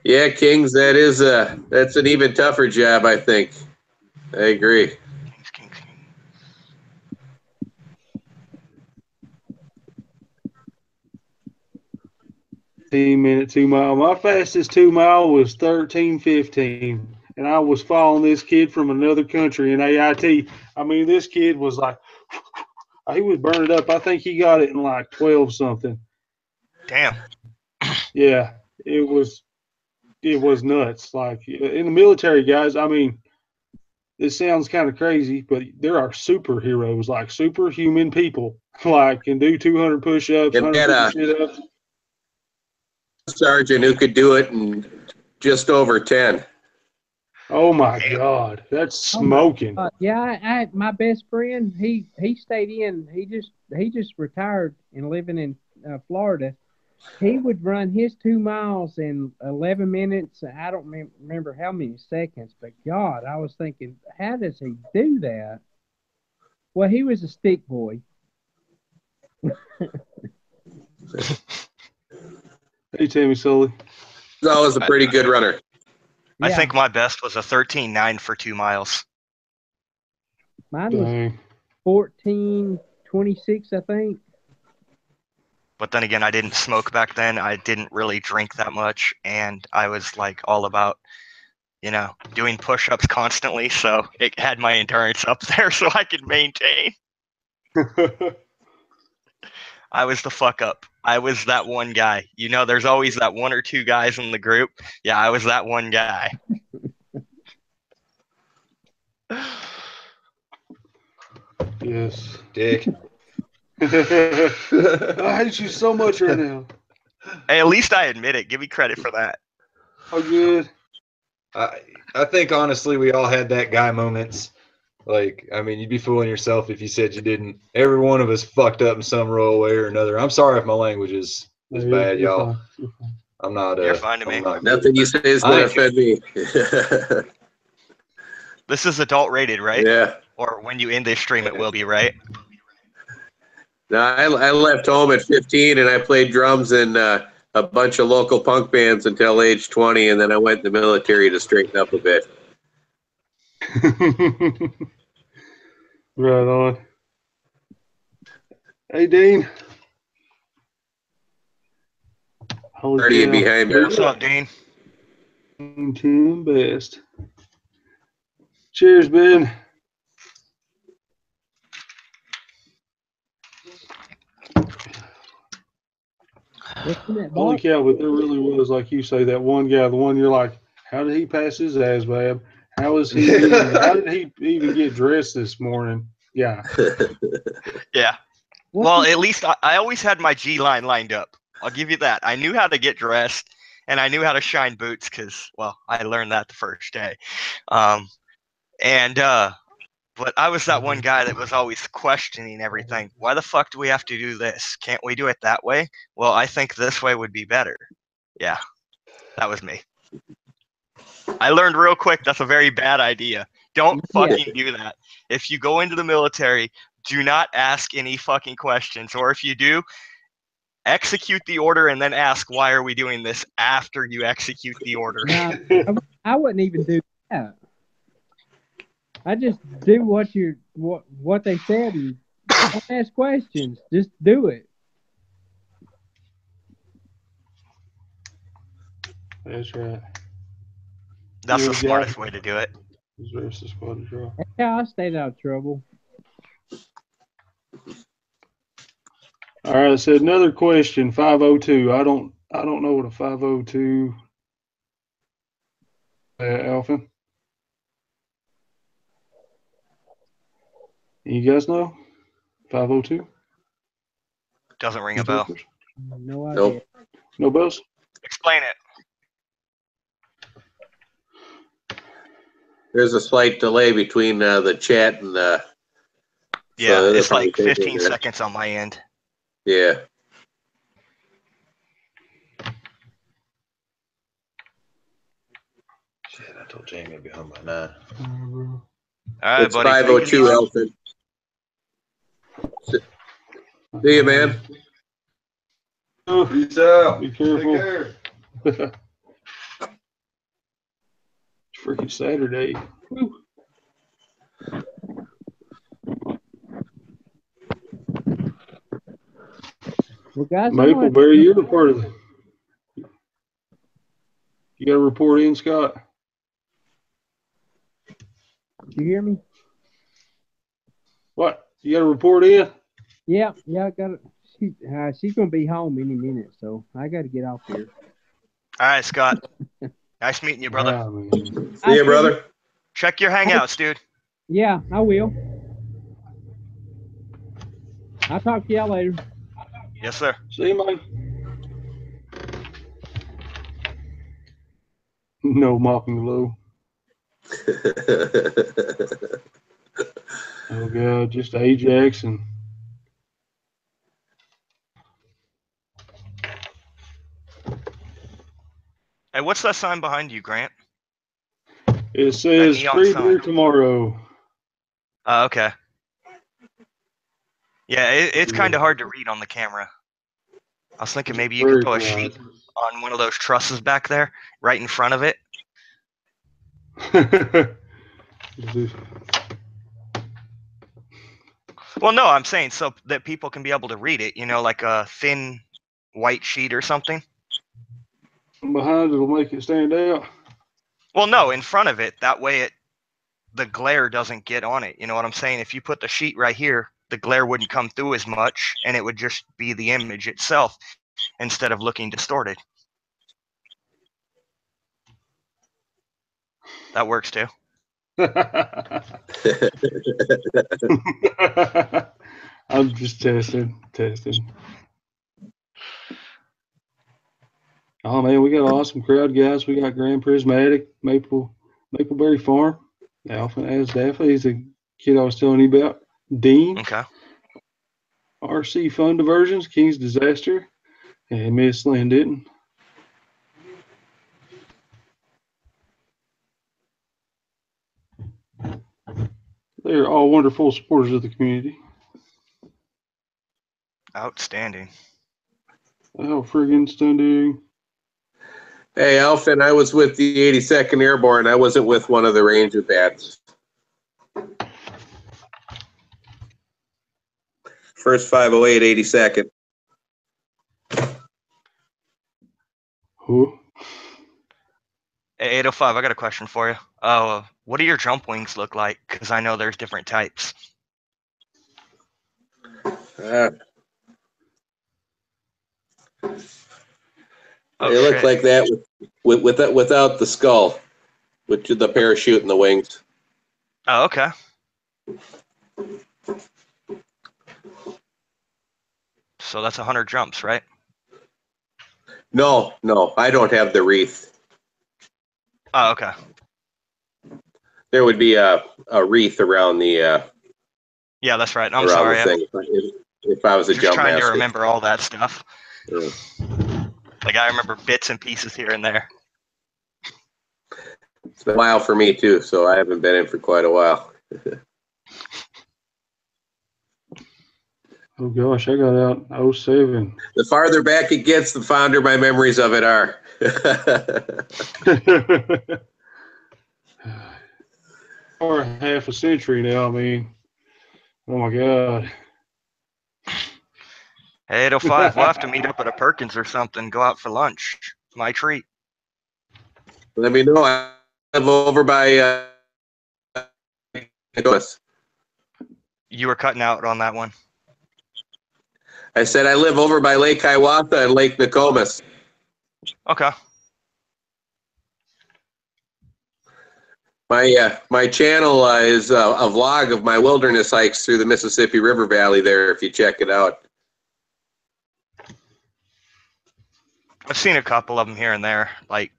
Yeah, Kings, that's an even tougher job, I think. I agree. Kings. 10-minute 2 mile. My fastest 2 mile was 13:15, and I was following this kid from another country in AIT. I mean, this kid was like, he was burning up. I think he got it in like 12 something. Damn. Yeah, it was nuts. Like in the military, guys. I mean, this sounds kind of crazy, but there are superheroes, like superhuman people, like can do 200 push-ups, And we had 150 sit-ups. a sergeant who could do it in just over 10. Oh my God, that's smoking. Yeah, my best friend, he stayed in. He just retired and living in Florida. He would run his 2 miles in 11 minutes. I don't remember how many seconds, but God, I was thinking, how does he do that? Well, he was a stick boy. Hey, Tammy Sully. He's always a pretty good runner. I Yeah. think my best was a 13:9 for 2 miles. Mine was Dang. 14:26, I think. But then again, I didn't smoke back then. I didn't really drink that much, and I was like all about, doing push-ups constantly. So it had my endurance up there, so I could maintain. I was the fuck up. I was that one guy. There's always that one or two guys in the group. Yeah, I was that one guy. Yes. Dick. I hate you so much right now. Hey, at least I admit it. Give me credit for that. Oh, good. I think honestly we all had that guy moments. Like, I mean, you'd be fooling yourself if you said you didn't. Every one of us fucked up in some real way or another. I'm sorry if my language is bad, You're y'all. fine. You're fine. I'm not. You're fine to I'm me. not Nothing you say is going to offend me. This is adult rated, right? Yeah. Or when you end this stream, it will be, right? No, I left home at 15 and I played drums in a bunch of local punk bands until age 20, and then I went in the military to straighten up a bit. Right on. Hey, Dean. Holy Partying cow. behind me. What's up, Dean? Team best. Cheers, Ben. What's in that Holy box? cow, but there really was, like you say, that one guy, the one you're like, how did he pass his ASVAB? How did he even get dressed this morning? Yeah. Yeah. Well, at least I always had my G line lined up. I'll give you that. I knew how to get dressed, and I knew how to shine boots because, well, I learned that the first day. But I was that one guy that was always questioning everything. Why the fuck do we have to do this? Can't we do it that way? Well, I think this way would be better. Yeah, that was me. I learned real quick that's a very bad idea. Don't fucking do that. If you go into the military, do not ask any fucking questions. Or if you do, execute the order and then ask, why are we doing this after you execute the order? Nah, I wouldn't even do that. I just do what they said and don't ask questions. Just do it. That's right. That's the smartest way to do it. That's how I stayed out of trouble. All right, so another question, 502. I don't know what a 502 Alpha. You guys know? 502? Doesn't ring a bell. No idea. Nope. No bells? Explain it. There's a slight delay between the chat and the. Yeah, so it's like probably 15 seconds on my end. Yeah. Shit, I told Jamie I'd be home by 9. All right, It's buddy. take it 5:02, easy. Elton. See you, man. Peace out. Be careful. Take care. It's freaking Saturday. Woo. Well, guys, Mapleberry, you're a part of it. You got to report in, Scott? you hear me? What? You got to report in? Yeah, I got it. She's gonna be home any minute, so I got to get off here. All right, Scott. Nice meeting you, brother. Wow, man. See you, brother. Check your hangouts, dude. Yeah, I will. I'll talk to y'all later. Yes, sir. See you, man. No mopping low. Oh, God. Just Ajax and. Hey, what's that sign behind you, Grant? It says neon free sign. beer tomorrow. Okay. Yeah, it's kind of hard to read on the camera. I was thinking maybe you could put a sheet on one of those trusses back there, right in front of it. Well, no, I'm saying so that people can be able to read it, like a thin white sheet or something. Behind it'll make it stand out. Well, no, in front of it. That way the glare doesn't get on it. You know what I'm saying? If you put the sheet right here, the glare wouldn't come through as much, and it would just be the image itself instead of looking distorted. That works too. I'm just testing. Oh man, we got an awesome crowd, guys. We got Grand Prismatic, Mapleberry Farm, Alpha as Daffy. He's the kid I was telling you about. Dean, Okay. RC Fun Diversions, King's Disaster, and Miss Lynn Denton. They're all wonderful supporters of the community. Outstanding. Oh, friggin' stunning. Hey, Alfin, I was with the 82nd Airborne. I wasn't with one of the Ranger bats. First 508, 82nd. Who? Hey, 805, I got a question for you. What do your jump wings look like? Because I know there's different types. They look like that without the skull, with the parachute and the wings. Oh, okay. So that's 100 jumps, right? No, I don't have the wreath. Oh, okay. There would be a wreath around the Yeah, that's right. I'm around sorry. the thing if I was a I'm just jump trying master. to remember all that stuff. Yeah. Like I remember bits and pieces here and there. It's been a while for me too, so I haven't been in for quite a while. Oh gosh, I got out 07. The farther back it gets, the fonder my memories of it are. Or half a century now. I mean, oh my God. Hey, 805, we'll have to meet up at a Perkins or something. Go out for lunch. My treat. Let me know. I live over by You were cutting out on that one. I said I live over by Lake Hiawatha and Lake Nokomis. Okay. My channel is a vlog of my wilderness hikes through the Mississippi River Valley there, if you check it out. I've seen a couple of them here and there. Like,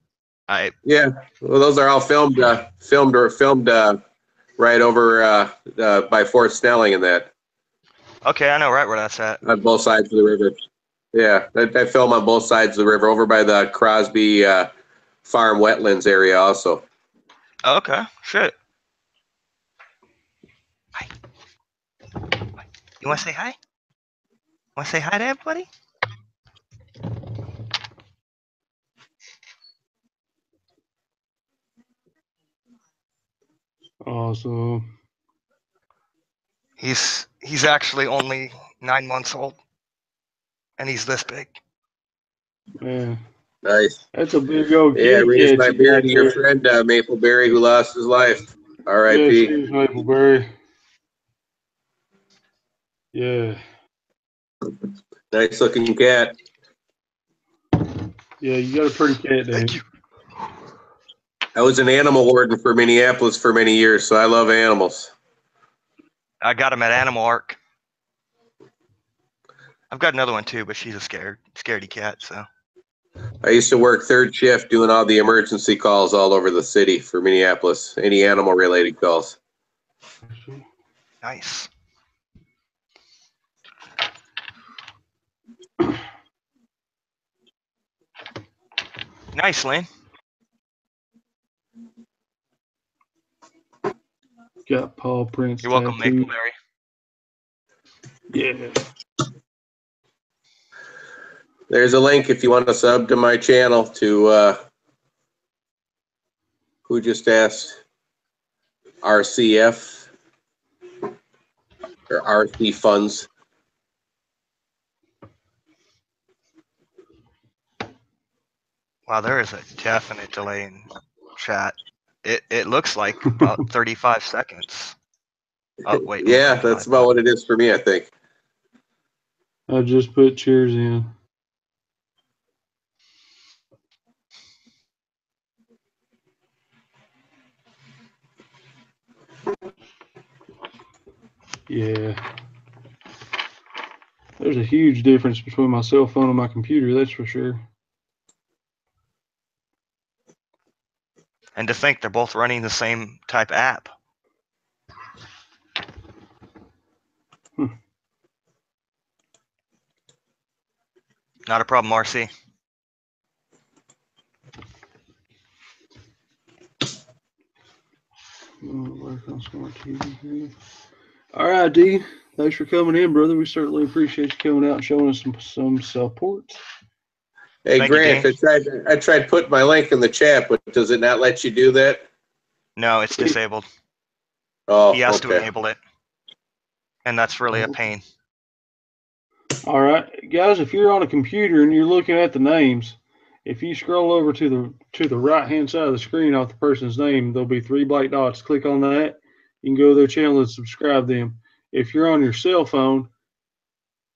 Yeah, well, those are all filmed right over by Fort Snelling and that okay, I know right where that's at. on both sides of the river. Yeah, I film on both sides of the river over by the Crosby Farm wetlands area also. Okay, shit. Hi. You want to say hi? Want to say hi to everybody? Awesome. He's actually only 9 months old, and he's this big. Man, Nice. that's a big old Yeah, kitty raise cat my you beer got to your there. friend Mapleberry who lost his life. Yeah, R.I.P. cheers, Mapleberry. Yeah. Nice looking cat. Yeah, you got a pretty cat there. Thank you. I was an animal warden for Minneapolis for many years, so I love animals. I got him at Animal Arc. I've got another one too, but she's a scaredy cat. So I used to work third shift doing all the emergency calls all over the city for Minneapolis, any animal related calls. nice. Nice, Lynn. Got paw prints. You're welcome, tattooed. Mapleberry. Yeah. There's a link if you want to sub to my channel to who just asked? RCF or RC funds. Wow, there is a definite delay in chat. It looks like about 35 seconds. Oh wait. Yeah, that's about what it is for me, I think. I just put cheers in. Yeah. There's a huge difference between my cell phone and my computer, that's for sure. And to think they're both running the same type app. Not a problem, RC. All right, D. Thanks for coming in, brother. We certainly appreciate you coming out and showing us some support. Hey, Thank you, Grant, Dean. I tried putting my link in the chat, but does it not let you do that? No, it's disabled. Oh, He has to okay. enable it. And that's really a pain. All right, guys, if you're on a computer and you're looking at the names, if you scroll over to the right-hand side of the screen off the person's name, there'll be 3 black dots. Click on that. You can go to their channel and subscribe them. If you're on your cell phone,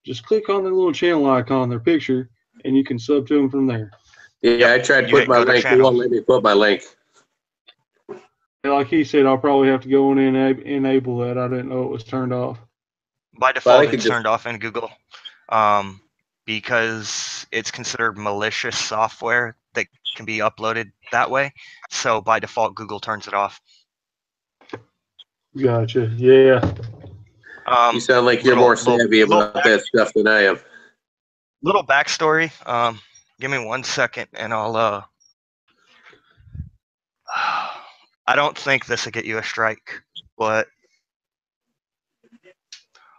just click on their little channel icon, their picture, and you can sub to them from there. Yeah, I tried putting my link. It won't let me put my link. Like he said, I'll probably have to go in and enable that. I didn't know it was turned off. By default, it's turned off in Google because it's considered malicious software that can be uploaded that way. So by default, Google turns it off. Gotcha. Yeah. You sound like you're more savvy about that stuff than I am. Little backstory. Give me 1 second, and I'll. I don't think this will get you a strike, but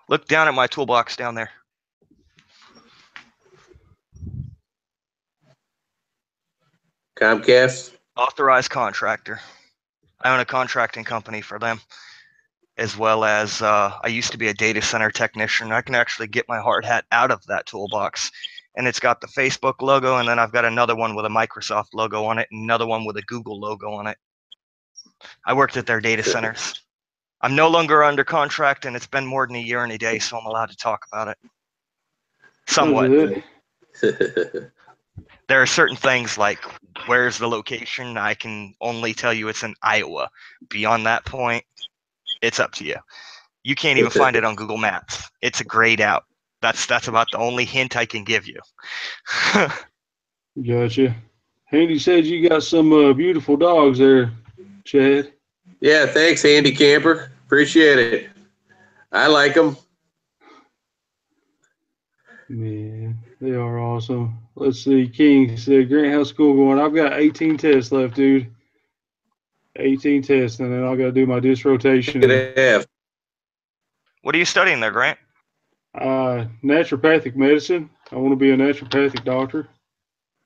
look down at my toolbox down there. Comcast? Authorized contractor. I own a contracting company for them, as well as I used to be a data center technician. I can actually get my hard hat out of that toolbox, and it's got the Facebook logo, and then I've got another one with a Microsoft logo on it, and another one with a Google logo on it. I worked at their data centers. I'm no longer under contract, and it's been more than a year and a day, so I'm allowed to talk about it. Somewhat. There are certain things like where's the location. I can only tell you it's in Iowa. Beyond that point, it's up to you. You can't even find it on Google Maps. It's grayed out. That's about the only hint I can give you. Gotcha. Handy said you got some beautiful dogs there, Chad. Yeah, thanks, Andy Camper. Appreciate it. I like them. Man, they are awesome. Let's see. King said, Grant, how's school going? I've got 18 tests left, dude. 18 tests, and then I got to do my disc rotation. Good to have. What are you studying there, Grant? Naturopathic medicine. I want to be a naturopathic doctor.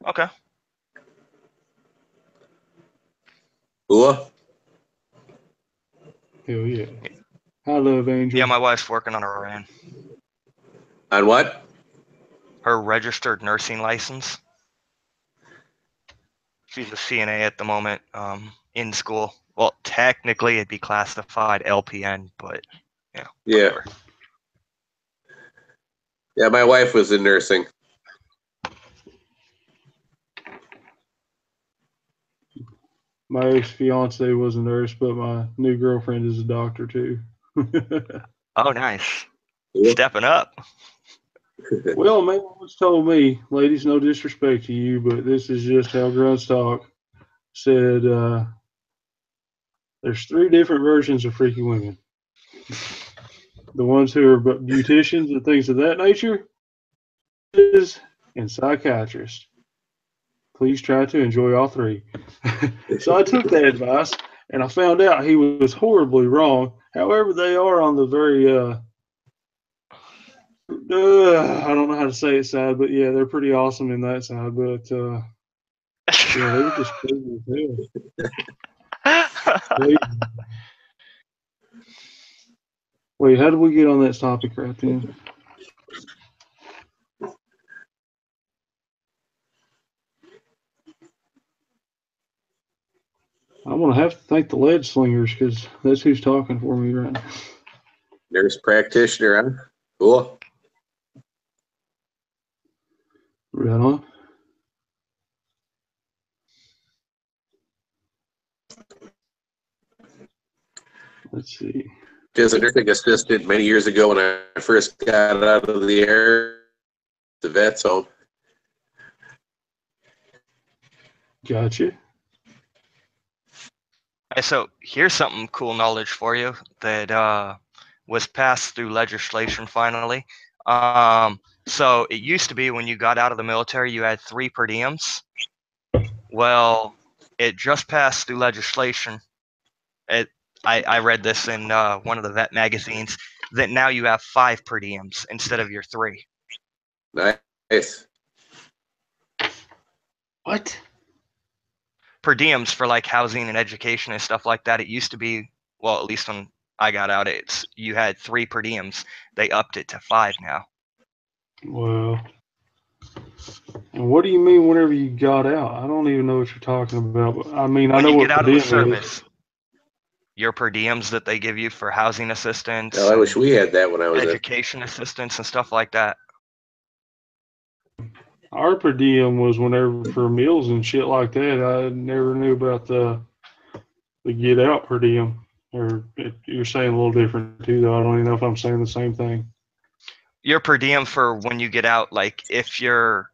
Okay. Cool. Hell yeah. I love Angel. Yeah, my wife's working on her RN. On what? Her registered nursing license. She's a CNA at the moment, in school. Well, technically it'd be classified LPN, but yeah. Whatever. Yeah, my wife was in nursing. My ex-fiance was a nurse, but my new girlfriend is a doctor too. Oh, nice. Stepping up. Well, man once told me, ladies, no disrespect to you, but this is just how grunts talk. Said there's 3 different versions of freaky women. The ones who are beauticians and things of that nature, and psychiatrists. Please try to enjoy all 3. So I took that advice, and I found out he was horribly wrong. However, they are on the very I don't know how to say it side, but yeah, they're pretty awesome in that side. But yeah, they were just crazy as hell. Crazy. Wait, how did we get on that topic right then? I'm gonna have to thank the lead slingers because that's who's talking for me right now. Nurse practitioner, huh? Cool. Right on. Let's see. As a nursing assistant many years ago when I first got out of the air, the vet's home. Gotcha. So here's something cool knowledge for you that was passed through legislation finally. So it used to be when you got out of the military, you had 3 per diems. Well, it just passed through legislation. I read this in one of the vet magazines that now you have 5 per diems instead of your 3. Nice. What? Per diems for like housing and education and stuff like that. It used to be, well, at least when I got out, you had 3 per diems. They upped it to 5 now. Well, and what do you mean whenever you got out? I don't even know what you're talking about. But I mean, When I know you what get per out of the diem service, is. your per diems that they give you for housing assistance, Well, I wish we had that when I was in. education assistance and stuff like that. Our per diem was whenever for meals and shit like that. I never knew about the get out per diem. Or you're saying a little different too, though. I don't even know if I'm saying the same thing. Your per diem for when you get out, like if you're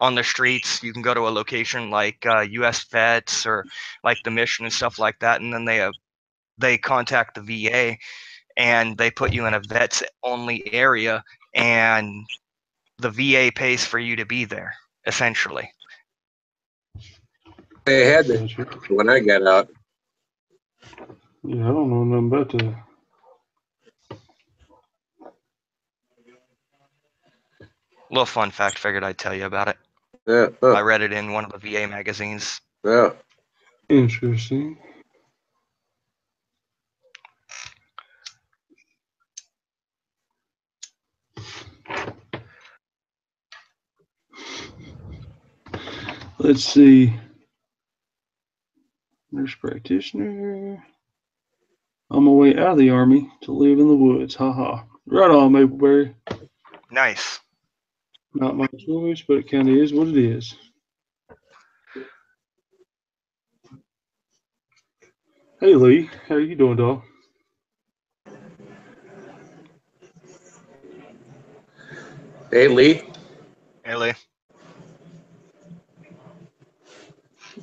on the streets, you can go to a location like U.S. Vets or like the Mission and stuff like that, and then they contact the VA and they put you in a vets only area, and the VA pays for you to be there, essentially. They had that when I got out. Yeah, I don't know nothing about that. Little fun fact, figured I'd tell you about it. Yeah. I read it in one of the VA magazines. Yeah. Interesting. Let's see. Nurse practitioner. On my way out of the army to live in the woods. Haha. Right on, Mapleberry. Nice. Not my choice, but it kind of is what it is. Hey, Lee. How you doing, dog? Hey, Lee. Hey, Lee.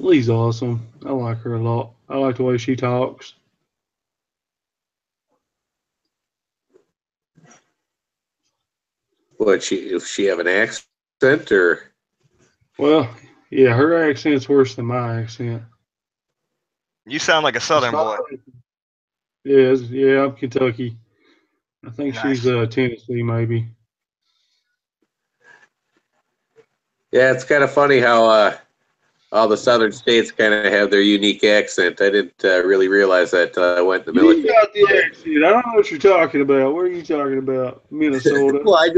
Lee's awesome. I like her a lot. I like the way she talks. What, if she have an accent or? Well, yeah, her accent's worse than my accent. You sound like a Southern boy. Yeah, I'm Kentucky. I think Nice. she's Tennessee, maybe. Yeah, it's kind of funny how all the southern states kind of have their unique accent. I didn't really realize that till I went in the You military. got the accent. I don't know what you're talking about. What are you talking about? Minnesota. Well, I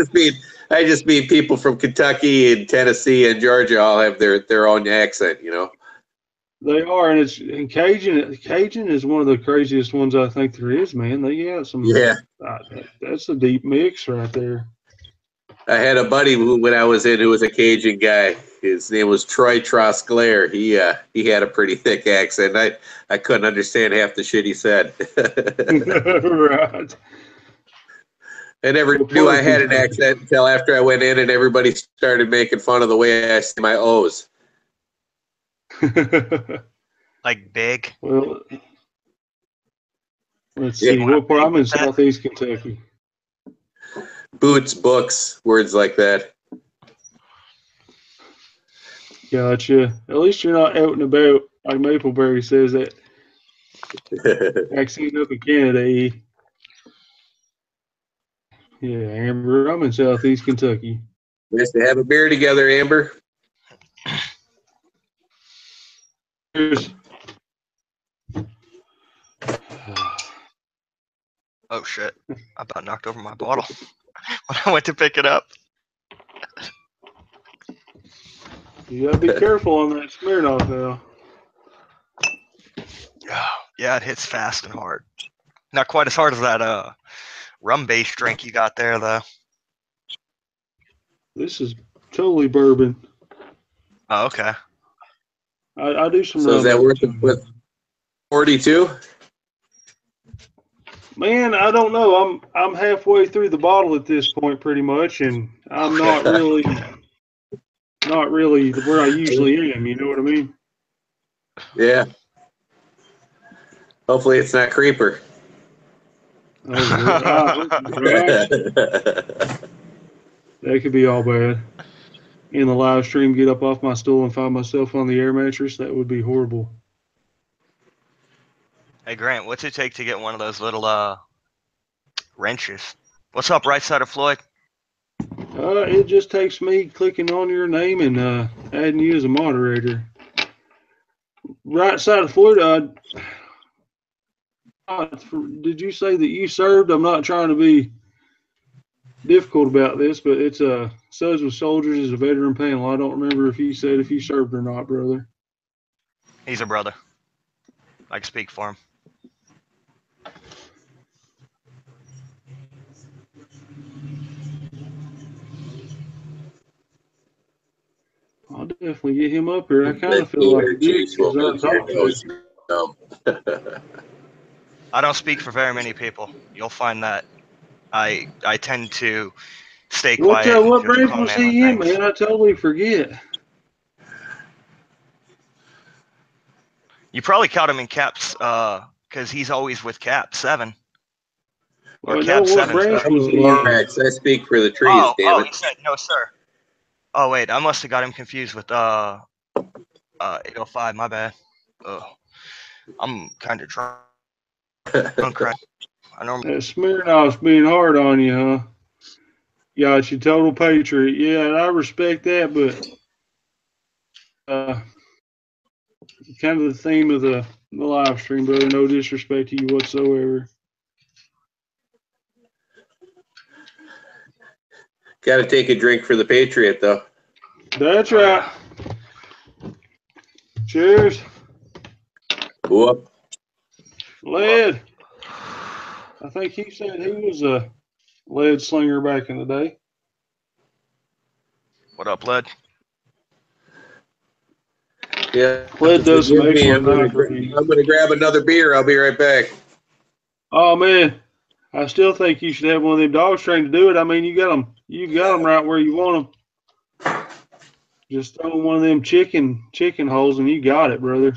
just mean people from Kentucky and Tennessee and Georgia all have their own accent, you know. They are, and Cajun. Cajun is one of the craziest ones I think there is, man. They got some. Yeah. That's a deep mix right there. I had a buddy when I was in who was a Cajun guy. His name was Troy Trosclair. He had a pretty thick accent. I couldn't understand half the shit he said. Right. I never knew I had an accent until after I went in and everybody started making fun of the way I say my O's. Like big. Well, let's see. What part? I'm in Southeast Kentucky. Boots, books, words like that. Gotcha. At least you're not out and about like Mapleberry says that accent up in Canada. Yeah, Amber. I'm in Southeast Kentucky. Nice to have a beer together, Amber. Cheers. Oh shit! I about knocked over my bottle when I went to pick it up. You gotta be careful on that Smirnoff now. Yeah, it hits fast and hard. Not quite as hard as that rum-based drink you got there, though. This is totally bourbon. Oh, okay. I do some. So is that worth 42? Man, I don't know. I'm halfway through the bottle at this point, pretty much, and I'm not really where I usually am. You know what I mean? Yeah. Hopefully it's not Creeper. That could be all bad. In the live stream, get up off my stool and find myself on the air mattress. That would be horrible. Hey Grant, what's it take to get one of those little wrenches? What's up, right side of Floyd? It just takes me clicking on your name and adding you as a moderator. Right side of Floyd. Did you say that you served? I'm not trying to be difficult about this, but it's Suds with Soldiers is a veteran panel. I don't remember if you said if you served or not, brother. He's a brother. I can speak for him. I'll definitely get him up here. I kind of feel like a dick because I talk to him. I don't speak for very many people. You'll find that I tend to stay quiet. What branch was he in, man? I totally forget. You probably caught him in Caps because he's always with Cap 7. Or Well, Cap no, 7. I speak for the trees, damn it. You said no, sir. Oh, wait, I must have got him confused with 805, my bad. I'm kind of drunk. Right. I normally... Smirnoff's being hard on you, huh? Got you, total patriot. Yeah, and I respect that, but kind of the theme of the live stream, brother. No disrespect to you whatsoever. Got to take a drink for the Patriot, though. That's right. Cheers. Whoop. Lead. I think he said he was a lead slinger back in the day. What up, Led? Yeah. Lead does some excellent I'm going to grab another beer. I'll be right back. Oh, man. I still think you should have one of them dogs trained to do it. I mean, you got them right where you want them. Just throw one of them chicken holes and you got it, brother.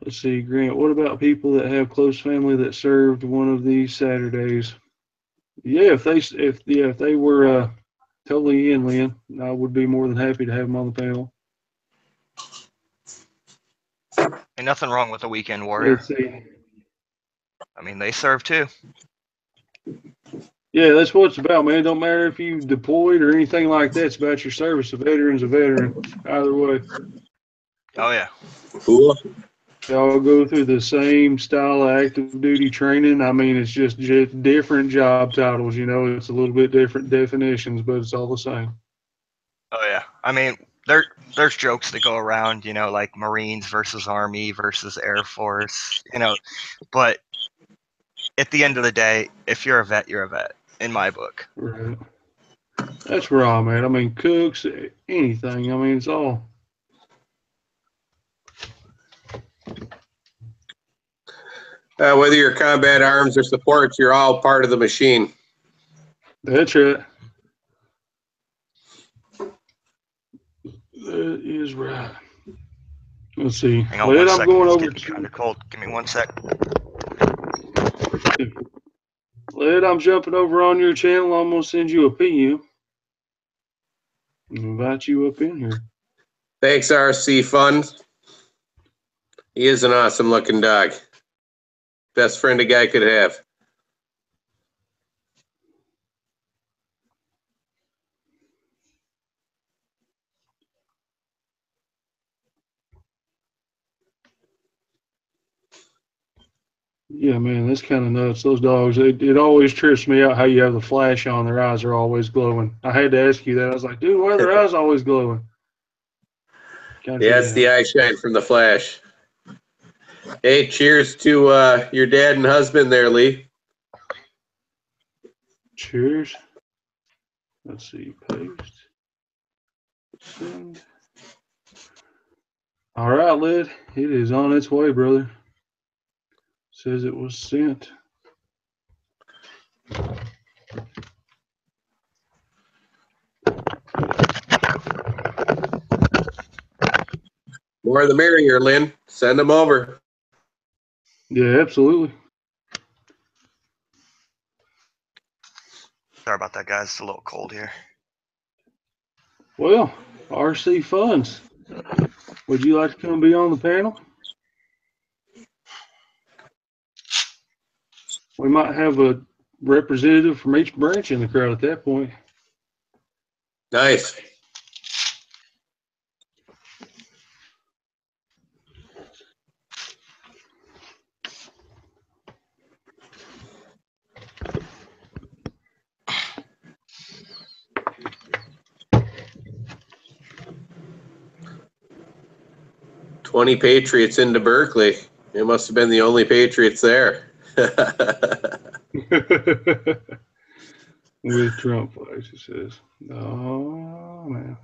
Let's see, Grant, what about people that have close family that served one of these Saturdays? Yeah, if they were totally in, Lynn, I would be more than happy to have them on the panel. Ain't nothing wrong with a weekend warrior. Let's see. I mean, they serve too. Yeah, that's what it's about, man. Don't matter if you deployed or anything like that. It's about your service. A veteran's a veteran. Either way. Oh yeah. Cool. They all go through the same style of active duty training. I mean, it's just different job titles. You know, it's a little bit different definitions, but it's all the same. Oh yeah. I mean, there's jokes that go around, you know, like Marines versus Army versus Air Force, you know, but at the end of the day, if you're a vet, you're a vet, in my book. Right. That's raw, man. I mean, cooks, anything. I mean, it's all. Whether you're combat arms or supports, you're all part of the machine. That's right. That is right. Let's see. Hang on one I'm second. going It's over. getting kind of cold. Give me 1 sec. Led, I'm jumping over on your channel. I'm going to send you a PM. Invite you up in here. Thanks, RC Fund. He is an awesome looking dog. Best friend a guy could have. Yeah, man, that's kind of nuts. Those dogs, it always trips me out how you have the flash on. Their eyes are always glowing. I had to ask you that. I was like, dude, why are their eyes always glowing? Can't Yeah, figure it's it the out. eye shine from the flash. Hey, cheers to your dad and husband there, Lee. Cheers. Let's see. Paste. Send. All right, Lid. It is on its way, brother. Says it was sent. More the merrier, Lynn. Send them over. Yeah, absolutely. Sorry about that, guys. It's a little cold here. Well, RC Funds. Would you like to come be on the panel? We might have a representative from each branch in the crowd at that point. Nice. $20 Patriots into Berkeley. It must have been the only Patriots there. With Trump flags, it says. Oh, man.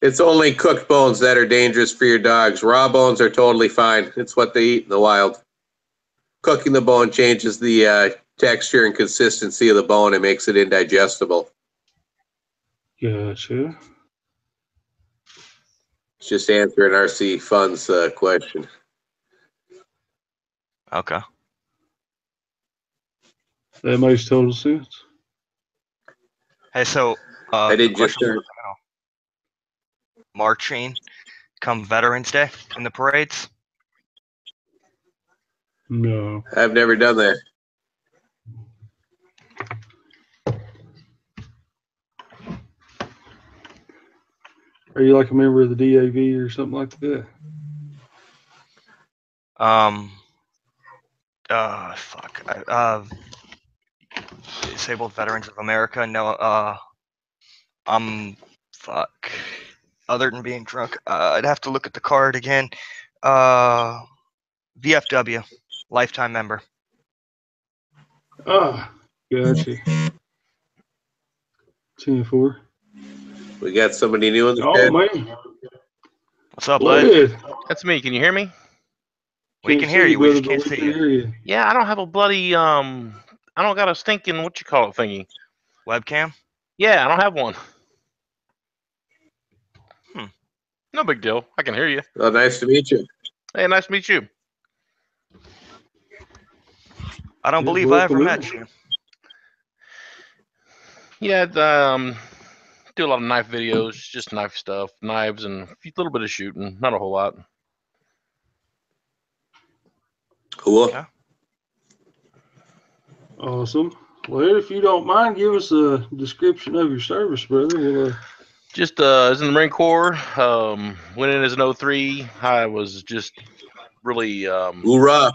It's only cooked bones that are dangerous for your dogs. Raw bones are totally fine. It's what they eat in the wild. Cooking the bone changes the texture and consistency of the bone and makes it indigestible. Gotcha. It's just answering RC Fun's question. Okay. That makes total sense. Hey, so I did just question for the panel. Marching come Veterans Day in the parades? No. I've never done that. Are you like a member of the DAV or something like that? Fuck. Disabled Veterans of America. No, fuck. Other than being drunk, I'd have to look at the card again. VFW, lifetime member. Ah, gotcha. 10-4. We got somebody new in the Oh, chat. man. What's up, Led. Led? That's me. Can you hear me? We Can't can hear see you. We brother, just but can't we see can you. hear you. Yeah, I don't have a bloody I don't got a stinking what you call it thingy. Webcam? Yeah, I don't have one. Hmm. No big deal. I can hear you. Well, nice to meet you. Hey, nice to meet you. I don't Yes, believe I ever welcome met in. you. Yeah, do a lot of knife videos, just knife stuff, knives, and a little bit of shooting. Not a whole lot. Cool. Okay. Awesome. Well, if you don't mind, give us a description of your service, brother. We'll, Just was in the Marine Corps. Went in as an 03. I was just really Hoorah.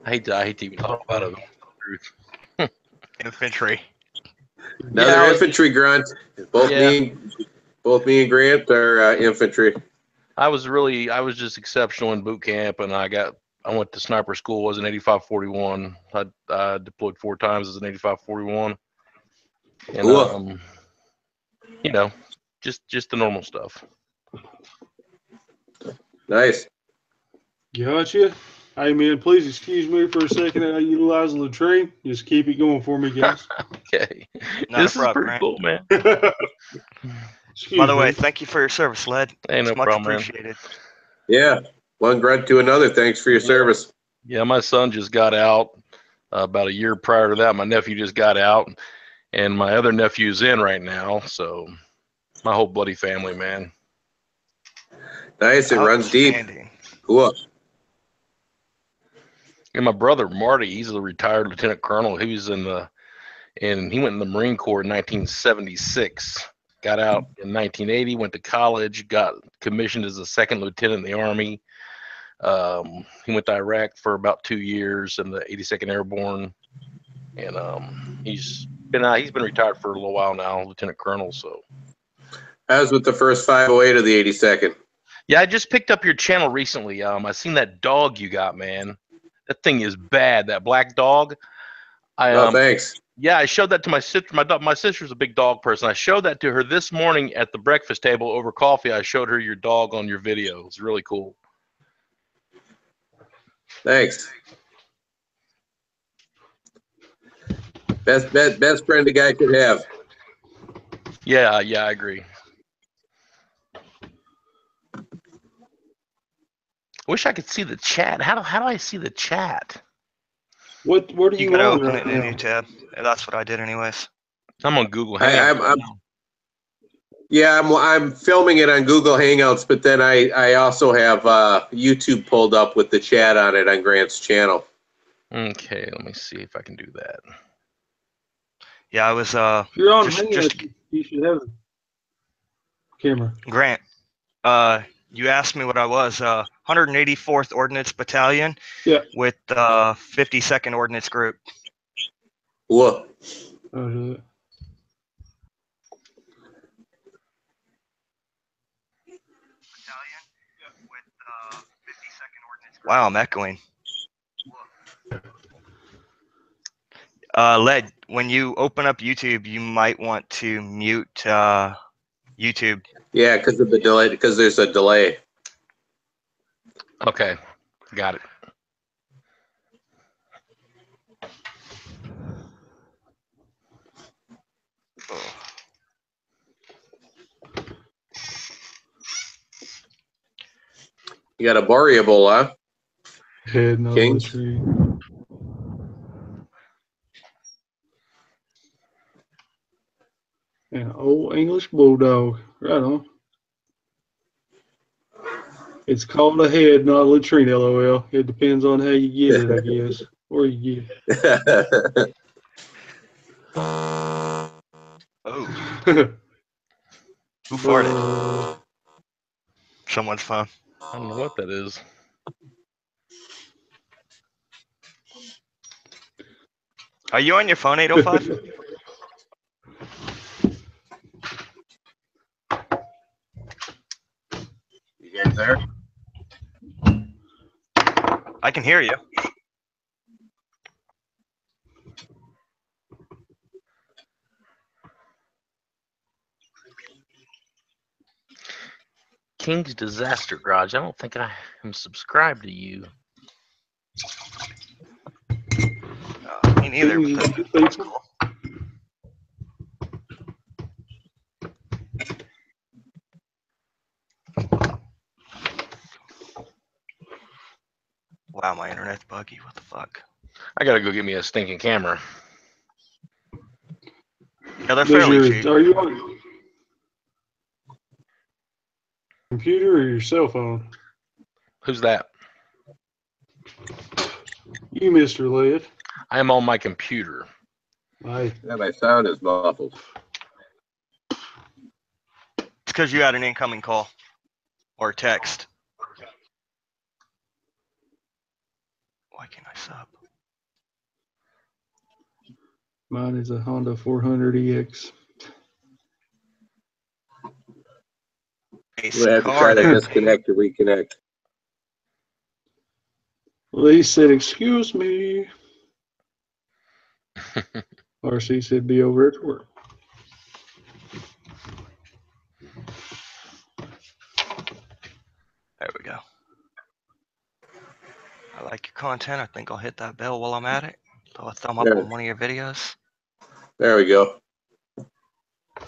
I hate to even talk about it. Infantry. Another Yeah, infantry grunt. Both yeah. me and Grant are infantry. I was just exceptional in boot camp, and I went to sniper school as an 8541. I deployed 4 times as an 8541, and Cool. you know, just the normal stuff. Nice. gotcha. Hey, man, please excuse me for a second. I utilize the latrine. Just keep it going for me, guys. Okay, Not this a is problem, pretty Grant. cool, man. Excuse By the way, me. thank you for your service, Led. Ain't no It's much problem, man. appreciated. Yeah. One grunt to another. Thanks for your service. Yeah, my son just got out about a year prior to that. My nephew just got out, and my other nephew's in right now. So my whole bloody family, man. Nice. It runs deep. Outstanding. Cool. And my brother Marty, he's a retired lieutenant colonel. He went in the Marine Corps in 1976. Got out in 1980. Went to college. Got commissioned as a second lieutenant in the Army. He went to Iraq for about 2 years in the 82nd Airborne, and he's been retired for a little while now, lieutenant colonel. So I was with the first 508 of the 82nd. yeah, I just picked up your channel recently. I seen that dog you got, man. That thing is bad. That black dog. Thanks. Yeah, I showed that to my sister. My sister's a big dog person. I showed that to her this morning at the breakfast table over coffee. I showed her your dog on your video. It's really cool. Thanks. Best friend a guy could have. Yeah, I agree. Wish I could see the chat. How do I see the chat? What are You you gotta on open right it in a now? new tab. That's what I did anyways. I'm on Google Hangouts. I'm filming it on Google Hangouts, but then I also have YouTube pulled up with the chat on it on Grant's channel. Okay, let me see if I can do that. Yeah, I was If you're on just Hangouts, you should have a camera. Grant. You asked me what I was. 184th Ordnance Battalion. Yeah. With 52nd Ordnance Group. Cool. Wow, I'm echoing. Led, when you open up YouTube, you might want to mute YouTube. Yeah, because of the delay. Because there's a delay. Okay, got it. You got a variable, huh? Head no Kings? tree. An old English bulldog. Right on. It's called a head, not a latrine, LOL. It depends on how you get it, I guess. Or you get Oh, it. who farted? Someone's phone. I don't know what that is. Are you on your phone, 805? You guys there? I can hear you. King's Disaster Garage. I don't think I am subscribed to you. Me neither. But that's cool. Wow, my internet's buggy. What the fuck? I gotta go get me a stinking camera. Yeah, they're fairly cheap. Are you on computer or your cell phone? Who's that? You, Mr. Led. I am on my computer. I Yeah, my sound is muffled. It's because you had an incoming call or text. Why can't I sub? Mine is a Honda 400EX. We'll have to try to disconnect or reconnect. Lee said, "Excuse me." RC said, "Be over at work." There we go. I like your content. I think I'll hit that bell while I'm at it. Throw a thumb up Yeah. on one of your videos. There we go.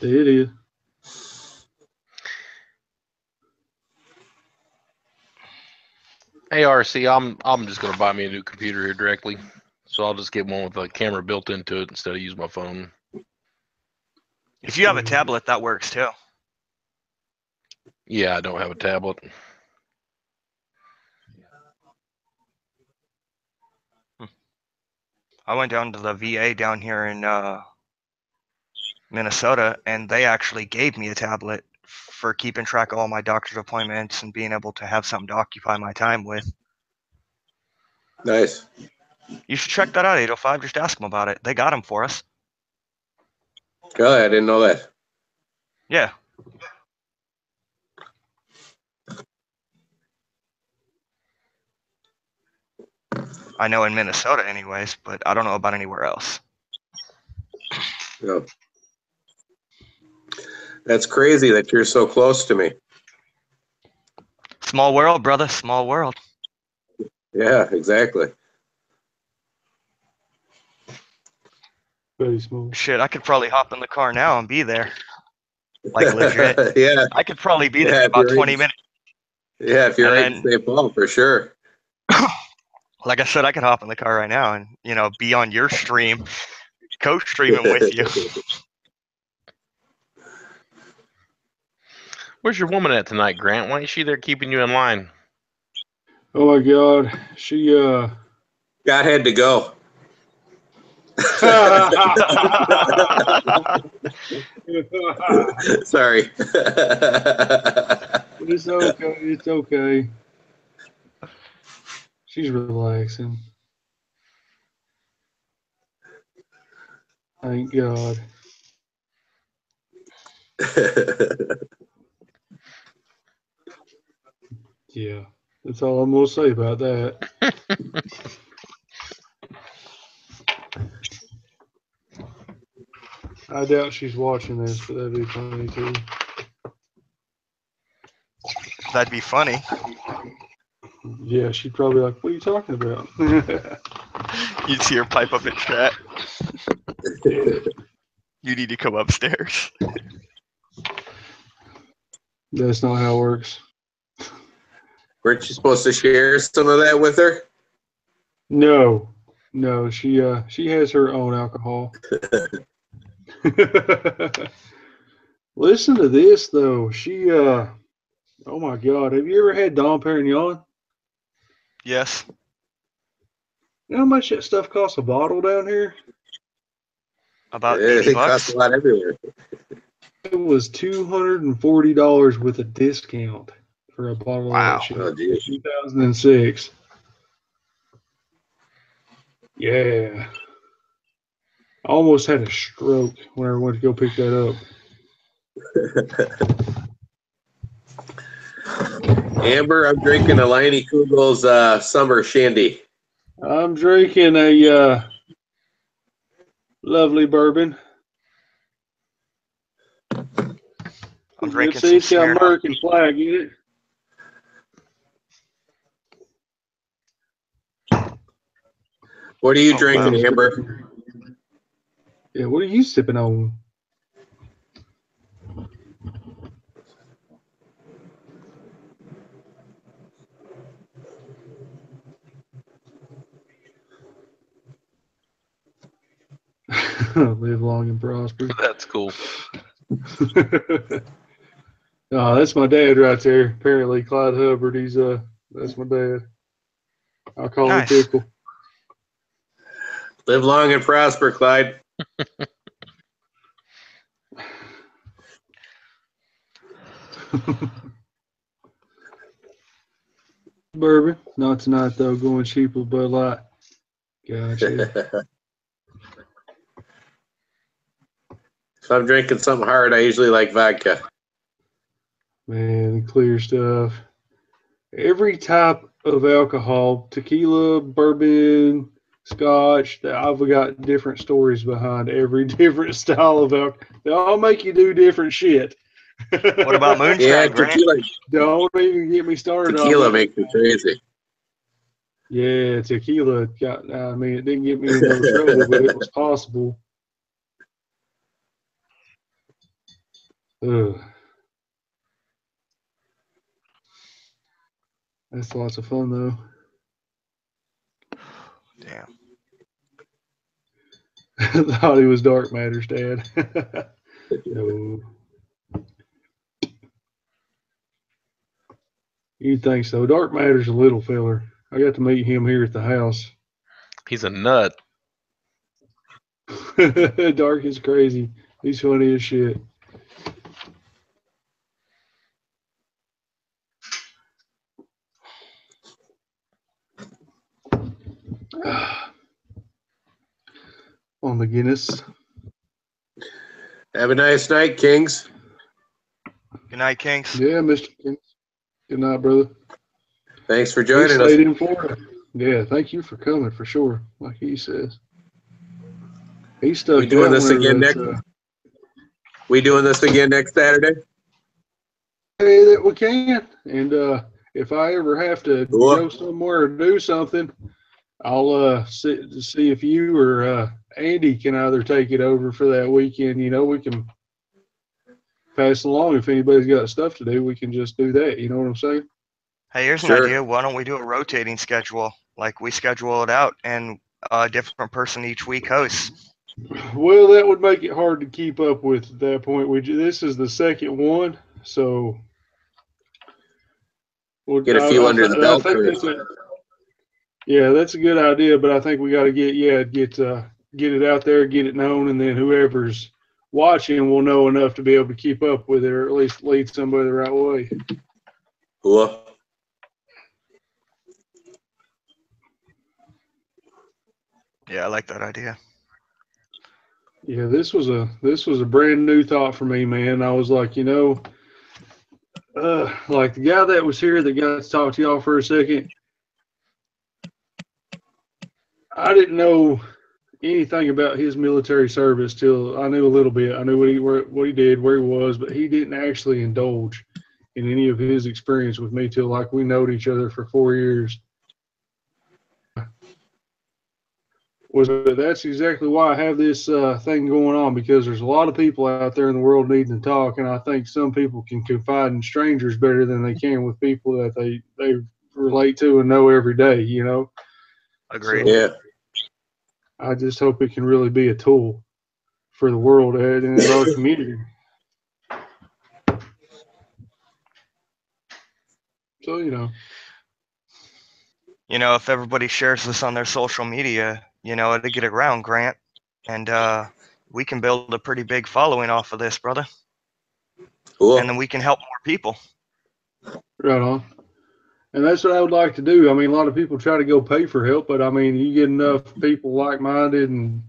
It is. Hey RC, I'm just gonna buy me a new computer here directly. So I'll just get one with a camera built into it instead of using my phone. If you have a tablet, that works too. Yeah, I don't have a tablet. I went down to the VA down here in Minnesota, and they actually gave me a tablet for keeping track of all my doctor's appointments and being able to have something to occupy my time with. Nice. You should check that out, 805. Just ask them about it. They got them for us. Oh, I didn't know that. Yeah. I know in Minnesota anyways, but I don't know about anywhere else. No. That's crazy that you're so close to me. Small world, brother. Small world. Yeah, exactly. Very small. Shit, I could probably hop in the car now and be there. Like legit. Yeah. I could probably be there Yeah, in if about you're 20 in- minutes. Yeah, if you're And right in St. Paul, for sure. Like I said, I could hop in the car right now and, be on your stream, co-streaming with you. Where's your woman at tonight, Grant? Why ain't she there keeping you in line? Oh my God, she God had to go. Sorry. It's okay. It's okay. She's relaxing. Thank God. Yeah, that's all I'm gonna say about that. I doubt she's watching this, but that'd be funny too. That'd be funny. Yeah, she'd probably be like, "What are you talking about?" You'd see her pipe up in chat. You need to come upstairs. That's not how it works. Weren't you supposed to share some of that with her? No, she has her own alcohol. Listen to this though. She oh my God, have you ever had Dom Perignon? Yes. You know how much that stuff costs a bottle down here? About Yeah, 80 it costs bucks. a lot everywhere. It was $240 with a discount for a bottle Wow. of that shit. Oh, geez. 2006. Yeah. I almost had a stroke when I went to go pick that up. Amber, I'm drinking a Liney Kugel's summer shandy. I'm drinking a lovely bourbon. I'm drinking See, some it's got Smirnoff. American flag in it. What are you Oh, drinking, wow. Amber? Yeah, what are you sipping on? Live long and prosper. That's cool. Oh, that's my dad right there. Apparently, Clyde Hubbard. That's my dad. I'll call him nice. Pickle. Live long and prosper, Clyde. Bourbon, not tonight though. Going cheap with Bud Light. Gotcha. If I'm drinking something hard, I usually like vodka. Man, the clear stuff. Every type of alcohol, tequila, bourbon, scotch, I've got different stories behind every different style of alcohol. They all make you do different shit. What about moonshine, Yeah, Grant? tequila. Don't even get me started on Tequila that. makes me crazy. Yeah, tequila it didn't get me in no trouble, but it was possible. Ugh. That's lots of fun though. Damn. Thought he was Dark Matters, Dad. No. You think so? Dark Matters a little filler. I got to meet him here at the house. He's a nut. Dark is crazy. He's funny as shit. On the Guinness. Have a nice night, Kings. Good night, Kings. Yeah, Mr. King. Good night, brother. Thanks for He joining us. stayed in Florida. Yeah, thank you for coming for sure, like he says. He stuck We doing out this whenever again that's next? We doing this again next Saturday? hey, that we can. And if I ever have to Cool. go somewhere or do something, I'll see if you or Andy can either take it over for that weekend. You know, we can pass along if anybody's got stuff to do. We can just do that. You know what I'm saying? Hey, here's Sure. an idea. Why don't we do a rotating schedule? Like we schedule it out and a different person each week hosts. Well, that would make it hard to keep up with at that point. This is the second one, so Get a few under the I belt think first. that's a good idea. But I think we got to get it out there, get it known, and then whoever's watching will know enough to be able to keep up with it, or at least lead somebody the right way. Cool. Yeah, I like that idea. Yeah, this was a brand new thought for me, man. I was like, like the guy that was here that got to talk to y'all for a second. I didn't know anything about his military service till I knew a little bit. I knew what he did, where he was, but he didn't actually indulge in any of his experience with me till like we knowed each other for 4 years. That's exactly why I have this thing going on, because there's a lot of people out there in the world needing to talk, and I think some people can confide in strangers better than they can with people that they relate to and know every day. Agreed. Yeah. I just hope it can really be a tool for the world and in our community. So, If everybody shares this on their social media, it'll get around, Grant, and we can build a pretty big following off of this, brother. Cool. And then we can help more people. Right on. And that's what I would like to do. I mean, a lot of people try to go pay for help, but I mean, you get enough people like-minded and,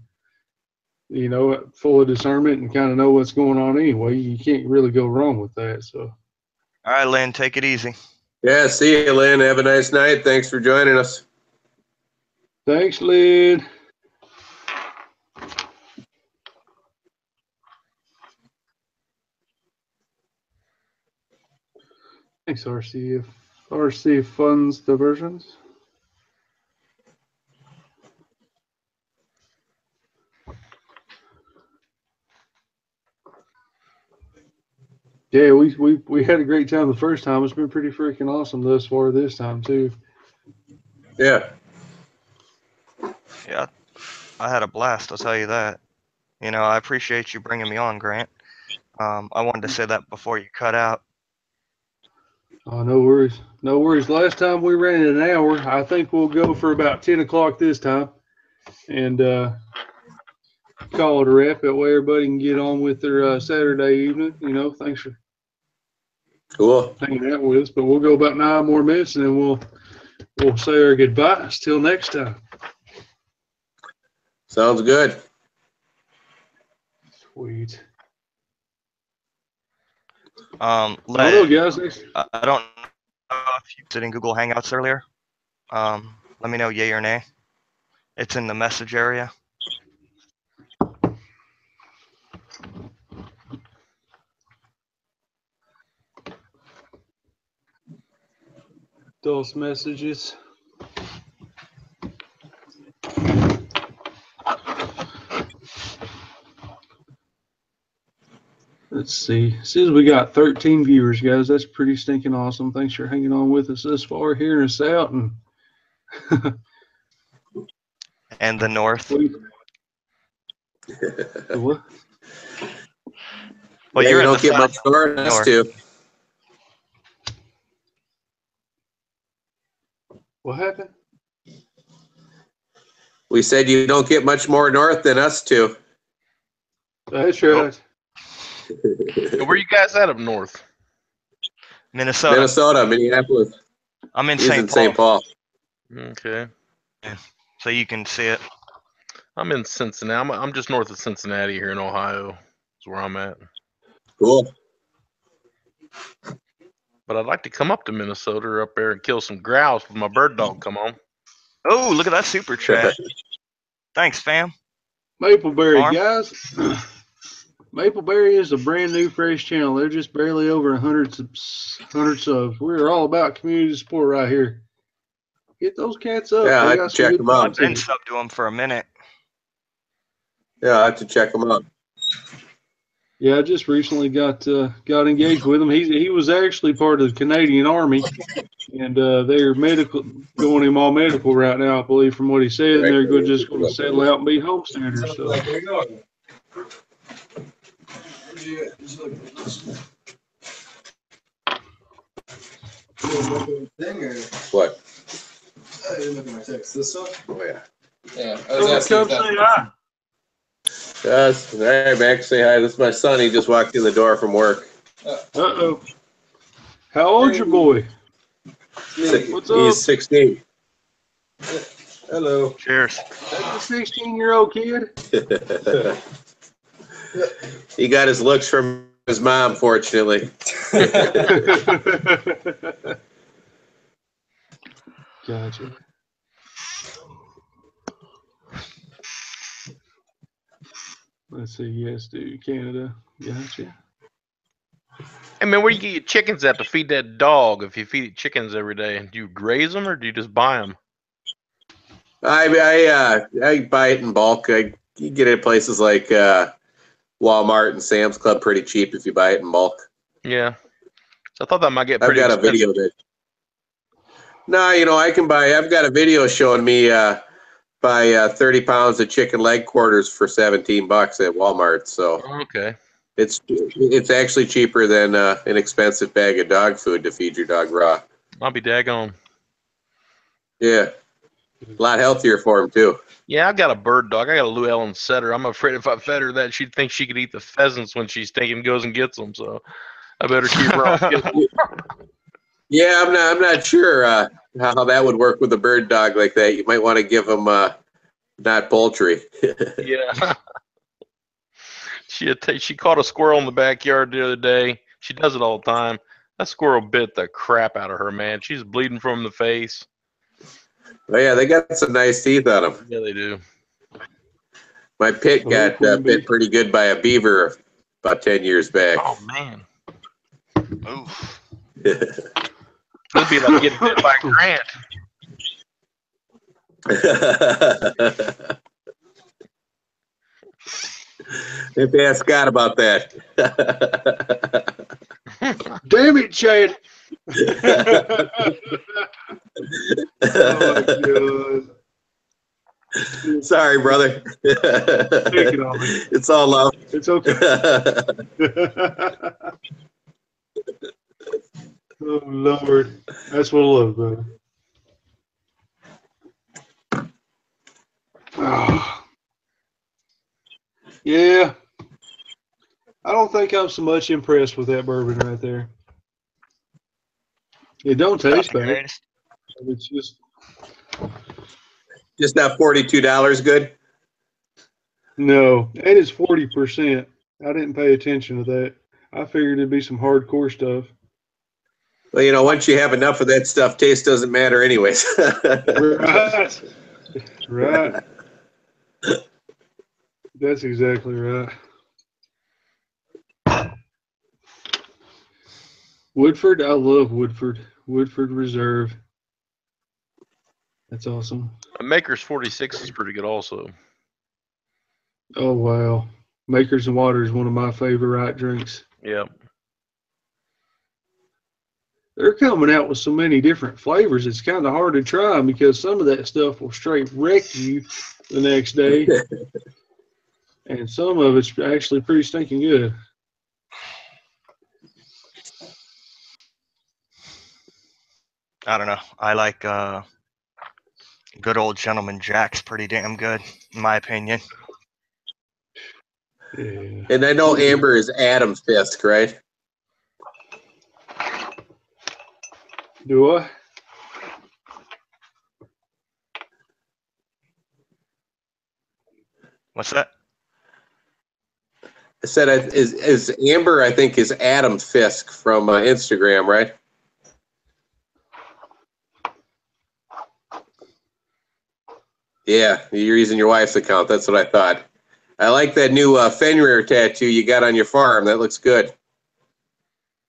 full of discernment and kind of know what's going on anyway. You can't really go wrong with that. So, All right, Lynn, take it easy. Yeah, see you, Lynn. Have a nice night. Thanks for joining us. thanks, Lynn. Thanks, RC Funds Diversions. Yeah, we had a great time the first time. It's been pretty freaking awesome thus far this time too. Yeah. Yeah, I had a blast. I'll tell you that. You know, I appreciate you bringing me on, Grant. I wanted to say that before you cut out. Oh, no worries. No worries. Last time we ran it an hour. I think we'll go for about 10 o'clock this time and call it a wrap. That way everybody can get on with their Saturday evening. You know, thanks for Cool. hanging out with us. But we'll go about 9 more minutes and then we'll say our goodbyes. Till next time. Sounds good. Sweet. Let, Hello, guys. I don't know if you did in Google Hangouts earlier. Let me know yay or nay. It's in the message area. Those messages. Let's see. Says we got 13 viewers, guys. That's pretty stinking awesome. Thanks for hanging on with us this far, hearing us out, and And the north. What? Well, Yeah, you're you in don't the get much more than us too. What happened? We said you don't get much more north than us two. That's right. Where are you guys at up north? Minnesota. Minnesota, Minneapolis. I'm in He's in St. St. Paul, Paul. Okay. so you can see it. I'm in Cincinnati. I'm just north of Cincinnati here in Ohio. That's where I'm at. Cool. But I'd like to come up to Minnesota or up there and kill some grouse with my bird dog come on. Oh, look at that super chat. Thanks, fam. Mapleberry, Farm? guys. Mapleberry is a brand new fresh channel. They're just barely over 100 subs. We're all about community support right here. Get those cats up. Yeah, I They have got to some check good them out. I've been content. subbed to them for a minute. Yeah, I have to check them out. Yeah, I just recently got engaged with him. He was actually part of the Canadian Army, and they're going him all medical right now, I believe, from what he said. And they're just going to settle out and be homesteaders. So. What? I didn't look at my text. This one? Oh, yeah. Yeah. I was asking if Say that. hi. Yes. All right, Max, say hi. This is my son. He just walked in the door from work. Uh-oh. How old's your boy? What's up? He's 16. Hello. Cheers. That's a 16-year-old kid. He got his looks from his mom, fortunately. Gotcha. Let's see. Yes, dude. Canada. Gotcha. Hey man, where you get your chickens at to feed that dog? If you feed it chickens every day, do you graze them or do you just buy them? I buy it in bulk. You get it at places like Walmart and Sam's Club pretty cheap if you buy it in bulk. Yeah. So I thought that might get I've pretty got expensive. a video that. No, I can buy. I've got a video showing me buy 30 pounds of chicken leg quarters for $17 at Walmart. So Okay. it's actually cheaper than an expensive bag of dog food to feed your dog raw. I'll be daggone. Yeah, a lot healthier for him too. Yeah, I've got a bird dog. I got a Llewellyn setter. I'm afraid if I fed her that, she'd think she could eat the pheasants when she's taking goes and gets them. So I better keep her off. Yeah, I'm not sure how that would work with a bird dog like that. You might want to give them not poultry. Yeah. She caught a squirrel in the backyard the other day. She does it all the time. That squirrel bit the crap out of her, man. She's bleeding from the face. Oh yeah, they got some nice teeth on them. Yeah, they do. My pit got bit pretty good by a beaver about 10 years back. Oh man. Oof. That'd be like getting bit by a Grant. Maybe ask Scott about that. Damn it, Chad. Oh, God. Sorry, brother. Take it on me. It's all love. It's okay. Oh, Lord. That's what I love, brother. Oh. Yeah. I don't think I'm so much impressed with that bourbon right there. It don't Not taste the bad. greatest. It's just Just not $42 good. no, and it's 40%. I didn't pay attention to that. I figured it'd be some hardcore stuff. Well, you know, once you have enough of that stuff, taste doesn't matter anyways. Right. Right. That's exactly right. Woodford, I love Woodford. Woodford Reserve. That's awesome. A Maker's 46 is pretty good also. Oh, wow. Makers and Water is one of my favorite drinks. Yeah. They're coming out with so many different flavors. It's kind of hard to try them because some of that stuff will straight wreck you the next day. And some of it's actually pretty stinking good. I don't know. I like good old Gentleman Jack's pretty damn good, in my opinion. Yeah. And I know Amber is Adam Fisk, right? Do I? What's that? I said, is Amber, I think, is Adam Fisk from Instagram, right? Yeah, you're using your wife's account. That's what I thought. I like that new Fenrir tattoo you got on your farm. That looks good.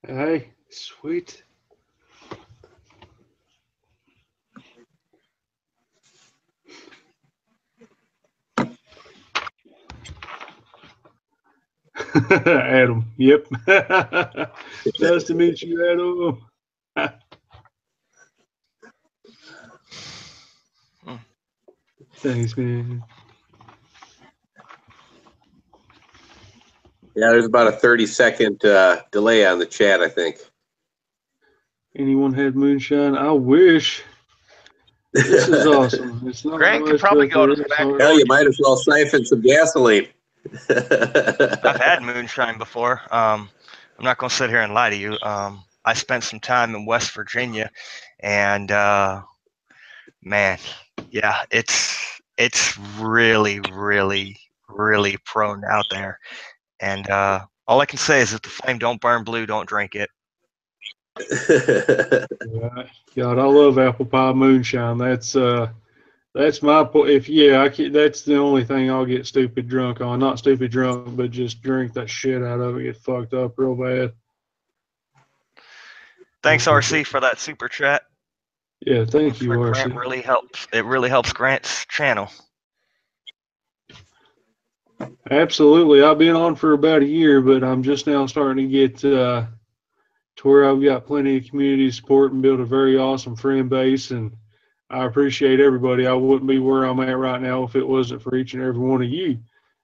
Hey, sweet. Adam. Yep. Nice to meet you, Adam. Thanks, man. Yeah, there's about a 30-second delay on the chat, I think. Anyone had moonshine? I wish. This is awesome. It's not Grant could much, probably but go to there the is back hard. Hell, you might as well siphon some gasoline. I've had moonshine before. I'm not going to sit here and lie to you. I spent some time in West Virginia, and man, yeah, it's really, really, really prone out there. And all I can say is if the flame don't burn blue, don't drink it. Right. God, I love apple pie moonshine. That's my if that's the only thing I'll get stupid drunk on. Not stupid drunk, but just drink that shit out of it, get fucked up real bad. Thanks, RC, for that super chat. Yeah, thank you, Grant RC. really helps. It really helps Grant's channel. Absolutely. I've been on for about a year, but I'm just now starting to get to where I've got plenty of community support and built a very awesome friend base. And I appreciate everybody. I wouldn't be where I'm at right now if it wasn't for each and every one of you.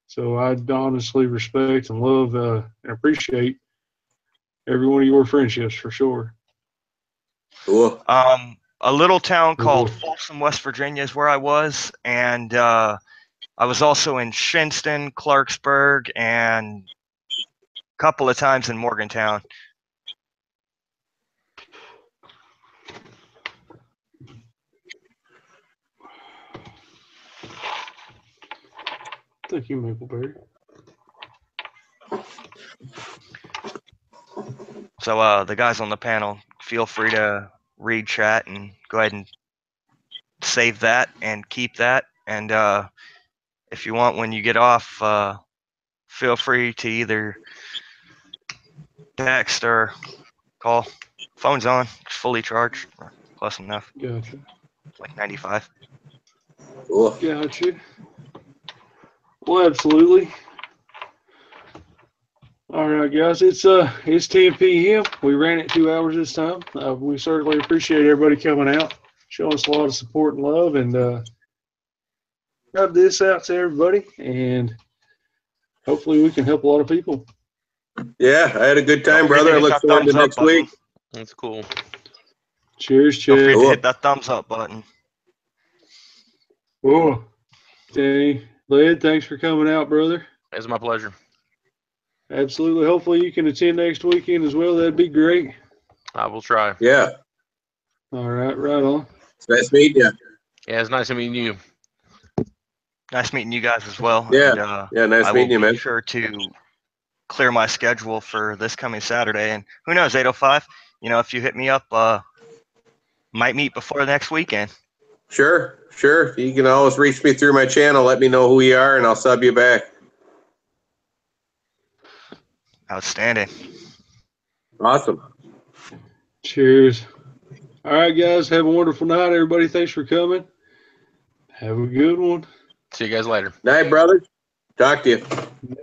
So I honestly respect and love and appreciate every one of your friendships for sure. Cool. A little town called Cool. Folsom, West Virginia is where I was, and I was also in Shinston, Clarksburg, and a couple of times in Morgantown. Thank you, Mapleberry. So the guys on the panel, feel free to read chat and go ahead and save that and keep that. And if you want, when you get off, feel free to either text or call. Phone's on, it's fully charged, close enough. Gotcha. It's like 95. Cool. Gotcha. Well, absolutely. All right, guys. It's 10 p.m. We ran it 2 hours this time. We certainly appreciate everybody coming out, showing us a lot of support and love, and got this out to everybody, and hopefully we can help a lot of people. Yeah, I had a good time, Don't forget to brother. I hit look that forward to thumbs up next button. week. That's cool. Cheers, Don't forget Chad. to hit that thumbs up button. Oh, Danny, Led, thanks for coming out, brother. It's my pleasure. Absolutely. Hopefully you can attend next weekend as well. That'd be great. I will try. Yeah, All right, right on. it's nice meeting you. Yeah, it's nice to meet you. Nice meeting you guys as well. Yeah, And, yeah, nice I will meeting you, be man. sure to clear my schedule for this coming Saturday. And who knows, 805, if you hit me up, might meet before next weekend. Sure. You can always reach me through my channel. Let me know who you are, and I'll sub you back. Outstanding. Awesome. Cheers. All right, guys. Have a wonderful night, everybody. Thanks for coming. Have a good one. See you guys later. Night, brother. Talk to you. Yeah.